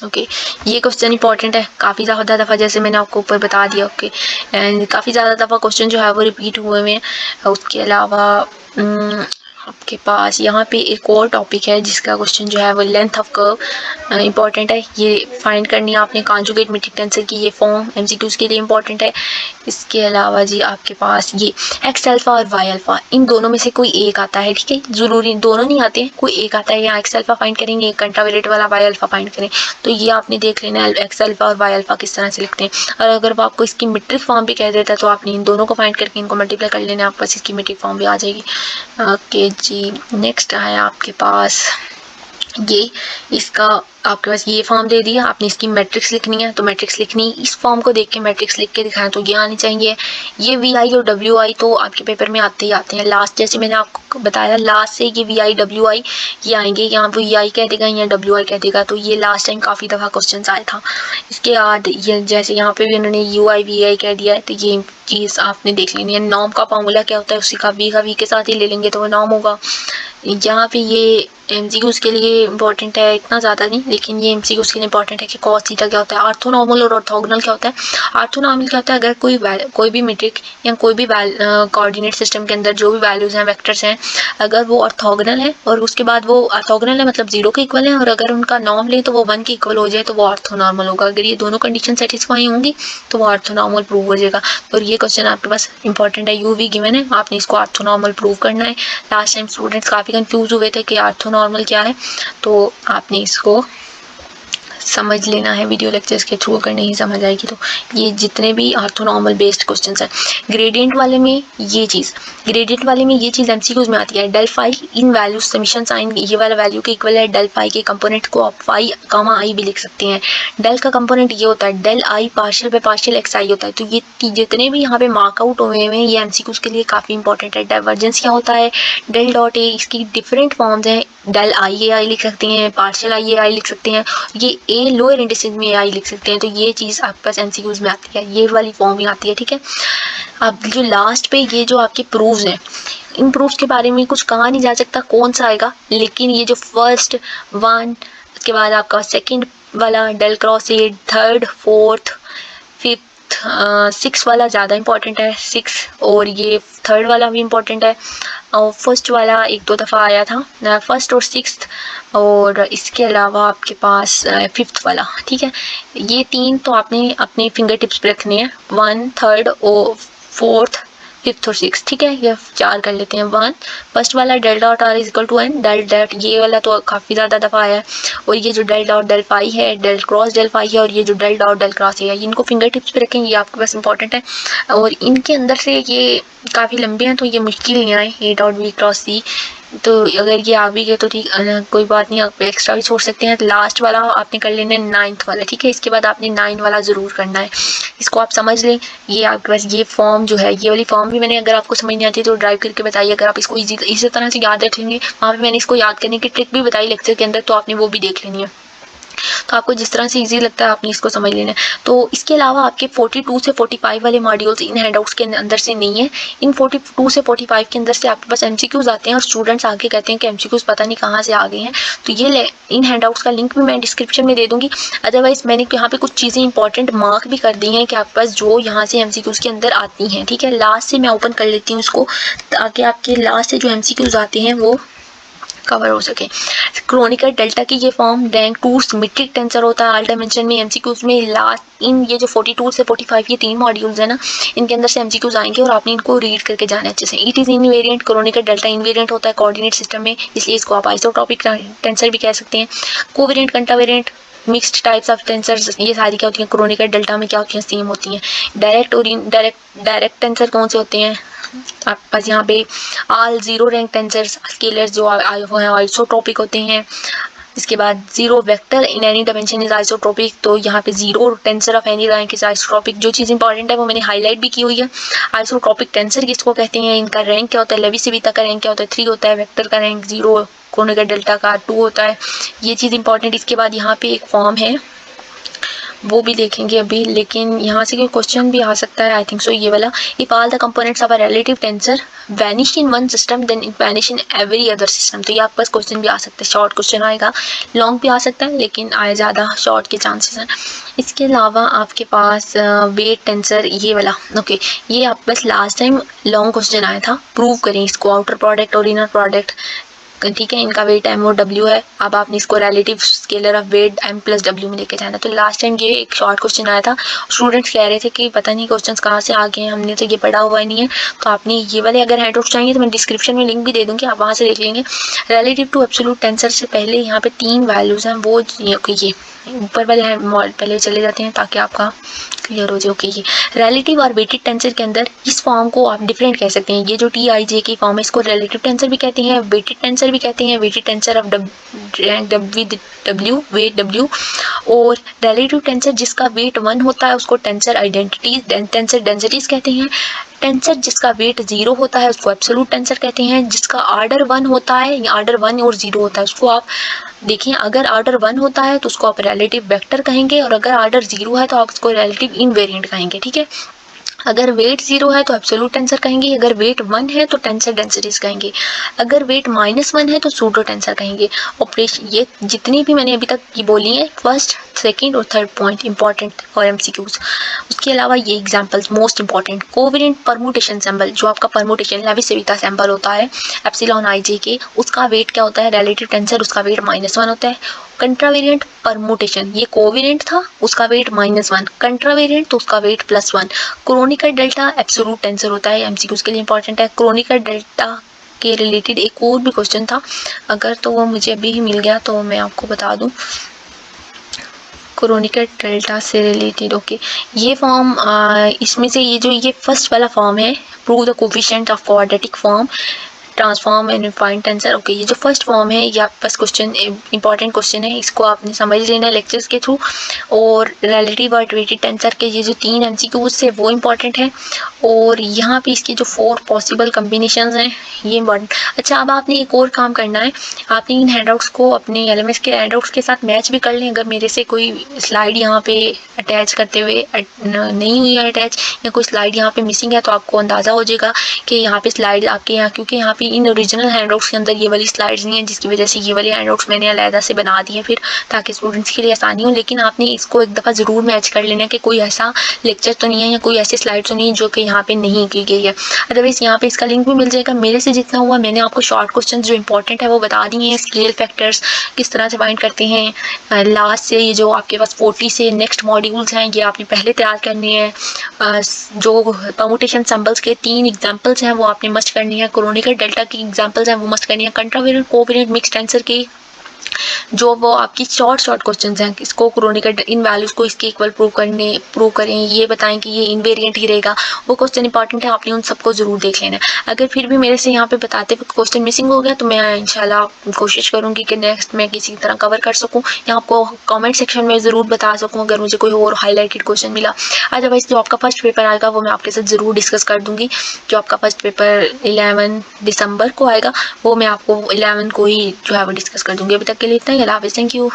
ये क्वेश्चन इंपॉर्टेंट है काफ़ी ज़्यादा दफ़ा, जैसे मैंने आपको ऊपर बता दिया। एंड काफ़ी ज़्यादा दफ़ा क्वेश्चन जो है वो रिपीट हुए हैं। उसके अलावा आपके पास यहाँ पे एक और टॉपिक है जिसका क्वेश्चन जो है वो लेंथ ऑफ कर्व इंपॉर्टेंट है। ये फाइंड करनी है आपने। कॉन्जुगेट मीट्रिक टेंसर की ये फॉर्म MCQs के लिए इंपॉर्टेंट है। इसके अलावा जी आपके पास ये एक्स अल्फ़ा और वाई अल्फ़ा, इन दोनों में से कोई एक आता है, ठीक है, ज़रूरी दोनों नहीं आते हैं, कोई एक आता है। यहाँ एक्स अल्फ़ा फाइंड करेंगे, कंट्रावेरिएंट वाला वाई अल्फ़ा फाइंड करें, तो ये आपने देख लेना है एक्स अल्फ़ा और वाई अल्फ़ा किस तरह से लिखते हैं। और अगर वो आपको इसकी मीट्रिक फॉर्म भी कह देता है तो आपने इन दोनों को फाइंड करके इनको मल्टीप्लाई कर लेना है, आपके पास इसकी मीट्रिक फॉर्म भी आ जाएगी। ओके जी, नेक्स्ट है आपके पास ये, इसका आपके पास ये फॉर्म दे दिया, आपने इसकी मैट्रिक्स लिखनी है, तो मैट्रिक्स लिखनी, इस फॉर्म को देख के मैट्रिक्स लिख के दिखाएं तो ये आनी चाहिए। ये VI और WI तो आपके पेपर में आते ही आते हैं। लास्ट जैसे मैंने आपको बताया, लास्ट से ये VI WI ये आएंगे, यहाँ पे VI कह देगा या WI कह देगा, तो ये लास्ट टाइम काफ़ी दफ़ा क्वेश्चन आया था। इसके बाद ये जैसे यहाँ पे भी उन्होंने UI VI कह दिया है, तो ये चीज़ आपने देख लेनी है। नॉर्म का फार्मूला क्या होता है, उसी का V के साथ ही ले लेंगे तो वो नॉर्म होगा। यहाँ पे ये MCQs के लिए इंपॉर्टेंट है, इतना ज़्यादा नहीं, लेकिन ये MCQs के लिए इंपॉर्टेंट है कि कॉस थीटा क्या होता है, ऑर्थोनॉर्मल और ऑर्थोगोनल क्या होता है। ऑर्थोनॉर्मल क्या होता है, अगर कोई भी मीट्रिक या कोई भी कोऑर्डिनेट सिस्टम के अंदर जो भी वैल्यूज़ हैं, वेक्टर्स हैं, अगर वो ऑर्थोगोनल है और उसके बाद वो ऑर्थोगोनल है मतलब 0 के इक्वल है, और अगर उनका नॉर्म ले तो वो 1 के इक्वल हो जाए तो वो ऑर्थोनॉर्मल होगा। अगर ये दोनों कंडीशन सेटिस्फाई होंगी तो वो ऑर्थोनॉर्मल प्रूव हो जाएगा। और ये क्वेश्चन आपके पास इंपॉर्टेंट है, UV गिवन है, आपने इसको ऑर्थोनॉर्मल प्रूव करना है। लास्ट टाइम स्टूडेंट्स काफ़ी कंफ्यूज हुए थे कि ऑर्थोनॉर्मल क्या है, तो आपने इसको समझ लेना है। वीडियो लेक्चर्स के थ्रू अगर नहीं समझ आएगी तो ये जितने भी ऑर्थोनॉर्मल बेस्ड क्वेश्चंस हैं। ग्रेडियंट वाले में ये चीज़ MCQs में आती है। डेल फाई इन वैल्यू समीशन साइन ये वाला वैल्यू के इक्वल है। डेल फाई के कंपोनेंट को आप फाई कामा आई भी लिख सकते हैं। डेल का कंपोनेंट ये होता है, del I partial by partial X I होता है। तो ये जितने भी यहाँ पे मार्कआउट हुए हैं ये MCQs के लिए काफ़ी इंपॉर्टेंट है। डाइवर्जेंस क्या होता है, डेल डॉट ए, इसकी डिफरेंट फॉर्म्स हैं। डेल आई लिख सकते हैं, पार्शियल आई लिख सकते हैं, ये ए लोअर इंडिसेस में आई लिख सकते हैं। तो ये चीज़ आपके पास MCQs में आती है, ये वाली फॉर्म ही आती है, ठीक है। अब जो लास्ट पे ये जो आपके प्रूफ्स हैं, इन प्रूफ्स के बारे में कुछ कहा नहीं जा सकता कौन सा आएगा, लेकिन ये जो फर्स्ट वन, उसके बाद आपका सेकंड वाला del cross a, third, fourth, fifth, six वाला ज़्यादा इंपॉर्टेंट है, 6, और ये थर्ड वाला भी इम्पोर्टेंट है, और फर्स्ट वाला एक दो दफ़ा आया था, फर्स्ट और सिक्स्थ, और इसके अलावा आपके पास फिफ्थ वाला, ठीक है। ये 3 तो आपने अपने फिंगर टिप्स पे रखने हैं, 1, थर्ड और फोर्थ, फिफ्थ और सिक्स, ठीक है। ये 4 कर लेते हैं। 1 फर्स्ट वाला del dot r is equal to n, del dot, ये वाला तो काफ़ी ज़्यादा दफ़ा आया है, और ये जो डेल डॉट डेल पाई है, डेल क्रॉस डेल पाई है, और ये जो डेल डॉट डेल क्रॉस है, इनको फिंगर टिप्स पे रखें, ये आपके पास इंपॉर्टेंट है। और इनके अंदर से ये काफ़ी लंबे हैं तो ये मुश्किल नहीं आए, ए डॉट बी क्रॉस सी, तो अगर ये आ भी गए तो ठीक, कोई बात नहीं, आप एक्स्ट्रा भी छोड़ सकते हैं। लास्ट वाला आपने कर लेना है 9th वाला, ठीक है। इसके बाद आपने 9 वाला ज़रूर करना है, इसको आप समझ लें। ये आपके पास ये फॉर्म जो है, ये वाली फॉर्म भी मैंने, अगर आपको समझ नहीं आती तो ड्राइव करके बताइए, अगर आप इसको इसी तरह से याद रख लेंगे, वहाँ पे मैंने इसको याद करने की ट्रिक भी बताई लेक्चर के अंदर, तो आपने वो भी देख लेनी है। तो आपको जिस तरह से इजी लगता है आपने इसको समझ लेना है। तो इसके अलावा आपके 42 से 45 वाले मॉड्यूल्स इन हैंडआउट्स के अंदर से नहीं है। इन 42 से 45 के अंदर से आपके पास एमसीक्यूज आते हैं, और स्टूडेंट्स आगे कहते हैं कि एमसीक्यूज पता नहीं कहाँ से आ गए हैं। तो ये इन हैंडआउट्स का लिंक भी मैं डिस्क्रिप्शन में दे दूंगी। अदरवाइज मैंने यहाँ पे कुछ चीज़ें इंपॉर्टेंट मार्क भी कर दी हैं कि आपके पास जो यहाँ से एमसीक्यूज के अंदर आती हैं, ठीक है। लास्ट से मैं ओपन कर लेती हूँ इसको, ताकि आपके लास्ट से जो एमसीक्यूज आते हैं वो कवर हो सके। क्रोनिकल डेल्टा की ये फॉर्म रैंक 2 सिमेट्रिक टेंसर होता है ऑल डायमेंशन में। एमसीक्यूज में लास्ट इन ये जो 42 से 45 ये 3 मॉड्यूल्स है ना, इनके अंदर से एमसीक्यूज आएंगे और आपने इनको रीड करके जाना है अच्छे से। It is invariant, chronicle delta invariant होता है कोऑर्डिनेट सिस्टम में, इसलिए इसको आप आइसोट्रॉपिक टेंसर भी कह सकते हैं। Covariant, contravariant, mixed types of tensors, ये सारी क्या होती हैं क्रोनिकल डेल्टा में, क्या होती हैं, सेम होती हैं। डायरेक्ट और डायरेक्ट टेंसर कौन से होते हैं आपके पास, यहाँ पे all zero rank tensors, scalars जो आइसोट्रोपिक होते हैं। इसके बाद zero vector in any dimension is isotropic, तो यहाँ पे zero tensor of any rank is isotropic. जो चीज़ इंपॉर्टेंट है वो मैंने हाईलाइट भी की हुई है। आइसोट्रोपिक टेंसर किसको कहते हैं, इनका रैंक क्या होता है, लेवी सिविता का रैंक क्या होता है, 3 होता है, वेक्टर का रैंक 0, क्रोनिकल डेल्टा का 2 होता है। ये चीज़ इंपॉर्टेंट। इसके बाद यहाँ पे एक फॉर्म है, वो भी देखेंगे अभी, लेकिन यहाँ से कोई क्वेश्चन भी आ सकता है, आई थिंक सो, ये वाला। If all the components of a relative tensor vanish in one system then it vanish in every other system. तो ये आपके पास क्वेश्चन भी आ सकता है, शॉर्ट क्वेश्चन आएगा, लॉन्ग भी आ सकता है, लेकिन आए ज़्यादा शॉर्ट के चांसेस हैं। इसके अलावा आपके पास वेट टेंसर, ये वाला, ओके, ये आपके पास लास्ट टाइम लॉन्ग क्वेश्चन आया था। प्रूव करें इसको, आउटर प्रोडक्ट और इनर प्रोडक्ट, ठीक है। इनका वेट एम और डब्ल्यू है, अब आपने इसको relative scalar of weight m plus डब्ल्यू में लेके जाना। तो लास्ट टाइम ये एक शॉर्ट क्वेश्चन आया था, स्टूडेंट्स कह रहे थे कि पता नहीं क्वेश्चंस कहाँ से आ गए हैं, हमने तो ये पढ़ा हुआ ही नहीं है। तो आपने ये वाले अगर हैंडआउट्स चाहिए तो मैं डिस्क्रिप्शन में लिंक भी दे दूँगी, आप वहाँ से देख लेंगे। रिलेटिव टू एब्सोल्यूट टेंसर से पहले यहाँ पे 3 वैल्यूज़ हैं, वो ये ऊपर वाले पहले चले जाते हैं ताकि आपका क्लियर हो जाए। ओके, ये रिलेटिव और वेटेड टेंसर के अंदर इस फॉर्म को आप डिफरेंट कह सकते हैं। ये जो टी आई जे की फॉर्म है, इसको रिलेटिव टेंसर भी कहते हैं, वेटेड टेंसर भी कहते हैं, weighted tensor of W, weight W. और रिलेटिव टेंसर जिसका वेट 1 होता है उसको टेंसर आइडेंटिटीज, टेंसर डेंसिटीज कहते हैं। टेंसर जिसका वेट 0 होता है उसको एब्सोल्यूट टेंसर कहते हैं। जिसका आर्डर 1 होता है, या आर्डर 1 और 0 होता है, उसको आप देखिए, अगर आर्डर 1 होता है तो उसको आप रिलेटिव वेक्टर कहेंगे, और अगर आर्डर 0 है तो आप उसको रिलेटिव इनवेरिएंट कहेंगे, ठीक है। अगर वेट 0 है तो एब्सोल्यूट टेंसर कहेंगे, अगर वेट 1 है तो टेंसर डेंसिटीज कहेंगे, अगर वेट -1 है तो सूडो टेंसर कहेंगे। ऑपरेशन, ये जितनी भी मैंने अभी तक की बोली है, फर्स्ट, सेकंड और थर्ड पॉइंट इंपॉर्टेंट और एमसीक्यूज। उसके अलावा ये examples most important. Covariant permutation symbol, जो आपका परमुटेशन लेवी-सेविता सिंबल होता है एप्सिलॉन आई जे के, उसका वेट क्या होता है, रिलेटिव टेंसर, उसका वेट -1 होता है। कंट्रावेरिएंट परमुटेशन, ये कोवेरिएंट था, उसका वेट -1, कंट्रावेरिएंट तो उसका weight +1। Kronecker delta absolute tensor होता है, एमसीक्यूज के लिए इंपॉर्टेंट है। क्रोनिकल डेल्टा के रिलेटेड एक और भी क्वेश्चन था, अगर तो वो मुझे अभी ही मिल गया तो मैं आपको बता दूं। क्रोनिकल डेल्टा से रिलेटेड, ओके, ये फॉर्म, इसमें से ये जो ये फर्स्ट वाला फॉर्म है, prove the coefficient of quadratic form transform and refined tensor. Okay, ये जो फर्स्ट फॉर्म है ये आपके पास क्वेश्चन, इंपॉर्टेंट क्वेश्चन है, इसको आपने समझ लेना है लेक्चर्स के थ्रू। और रिलेटिव और वेटेड टेंसर के ये जो 3 एमसीक्यूज से वो इंपॉर्टेंट है, और यहाँ पे इसके जो 4 पॉसिबल कम्बिनेशंस हैं ये इंपॉर्टेंट। अच्छा, अब आपने एक और काम करना है, आपने इन हैंडआउट्स को अपने एलएमएस के हैंडआउट्स के साथ मैच भी कर लें। अगर मेरे से कोई स्लाइड यहाँ पे अटैच करते हुए नहीं हुई है अटैच, या कोई स्लाइड यहाँ पे मिसिंग है, तो आपको अंदाज़ा हो जाएगा कि यहाँ पे स्लाइड आपके यहाँ, क्योंकि यहाँ पे इन ओरिजिनल हैंड आउट्स के अंदर ये वाली स्लाइड्स नहीं है, जिसकी वजह से ये वाली हैंड आउट्स मैंने अलहदा से बना दी है फिर, ताकि स्टूडेंट्स के लिए आसानी हो। लेकिन आपने इसको एक दफ़ा ज़रूर मैच कर लेना कि कोई ऐसा लेक्चर तो नहीं है या कोई ऐसी स्लाइड तो नहीं है जो कि यहाँ पे नहीं की गई है। अदरवाइज़ यहाँ पे इसका लिंक भी मिल जाएगा। मेरे से जितना हुआ मैंने आपको शॉर्ट क्वेश्चन जो इंपॉर्टेंट है वो बता दिए हैं। स्केल फैक्टर्स किस तरह से फाइंड करते हैं, लास्ट से ये जो आपके पास 40 से नेक्स्ट मॉड्यूल्स हैं ये आपने पहले तैयार करने हैं। जो परमुटेशन सिंबल्स के 3 एग्जांपल्स हैं वो आपने मस्ट करनी है। क्रोनिकल डेल्टा की एग्जांपल्स हैं वो मस्ट करनी है। कंट्रावेरिएंट कोवेरिएंट मिक्स्ड आंसर की जो वो आपकी शॉर्ट क्वेश्चंस हैं, इसको क्रोनिकल इन वैल्यूज को इसके इक्वल प्रूव करें, ये बताएं कि ये इनवेरिएंट ही रहेगा, वो क्वेश्चन इंपॉर्टेंट है, आपने उन सबको जरूर देख लेना है। अगर फिर भी मेरे से यहाँ पे बताते वक्त क्वेश्चन मिसिंग हो गया तो मैं इंशाल्लाह कोशिश करूंगी कि नेक्स्ट मैं किसी तरह कवर कर सकूं या आपको कमेंट सेक्शन में ज़रूर बता सकूं अगर मुझे कोई और हाईलाइटेड क्वेश्चन मिला। अदरवाइज जो आपका फर्स्ट पेपर आएगा वो मैं आपके साथ ज़रूर डिस्कस कर दूंगी। जो आपका फर्स्ट पेपर 11 दिसंबर को आएगा वो मैं आपको 11 को ही जो है वो डिस्कस कर दूंगी। अभी तक के लिए इतना ही। अल्लाह हाफ़िज़, थैंक यू।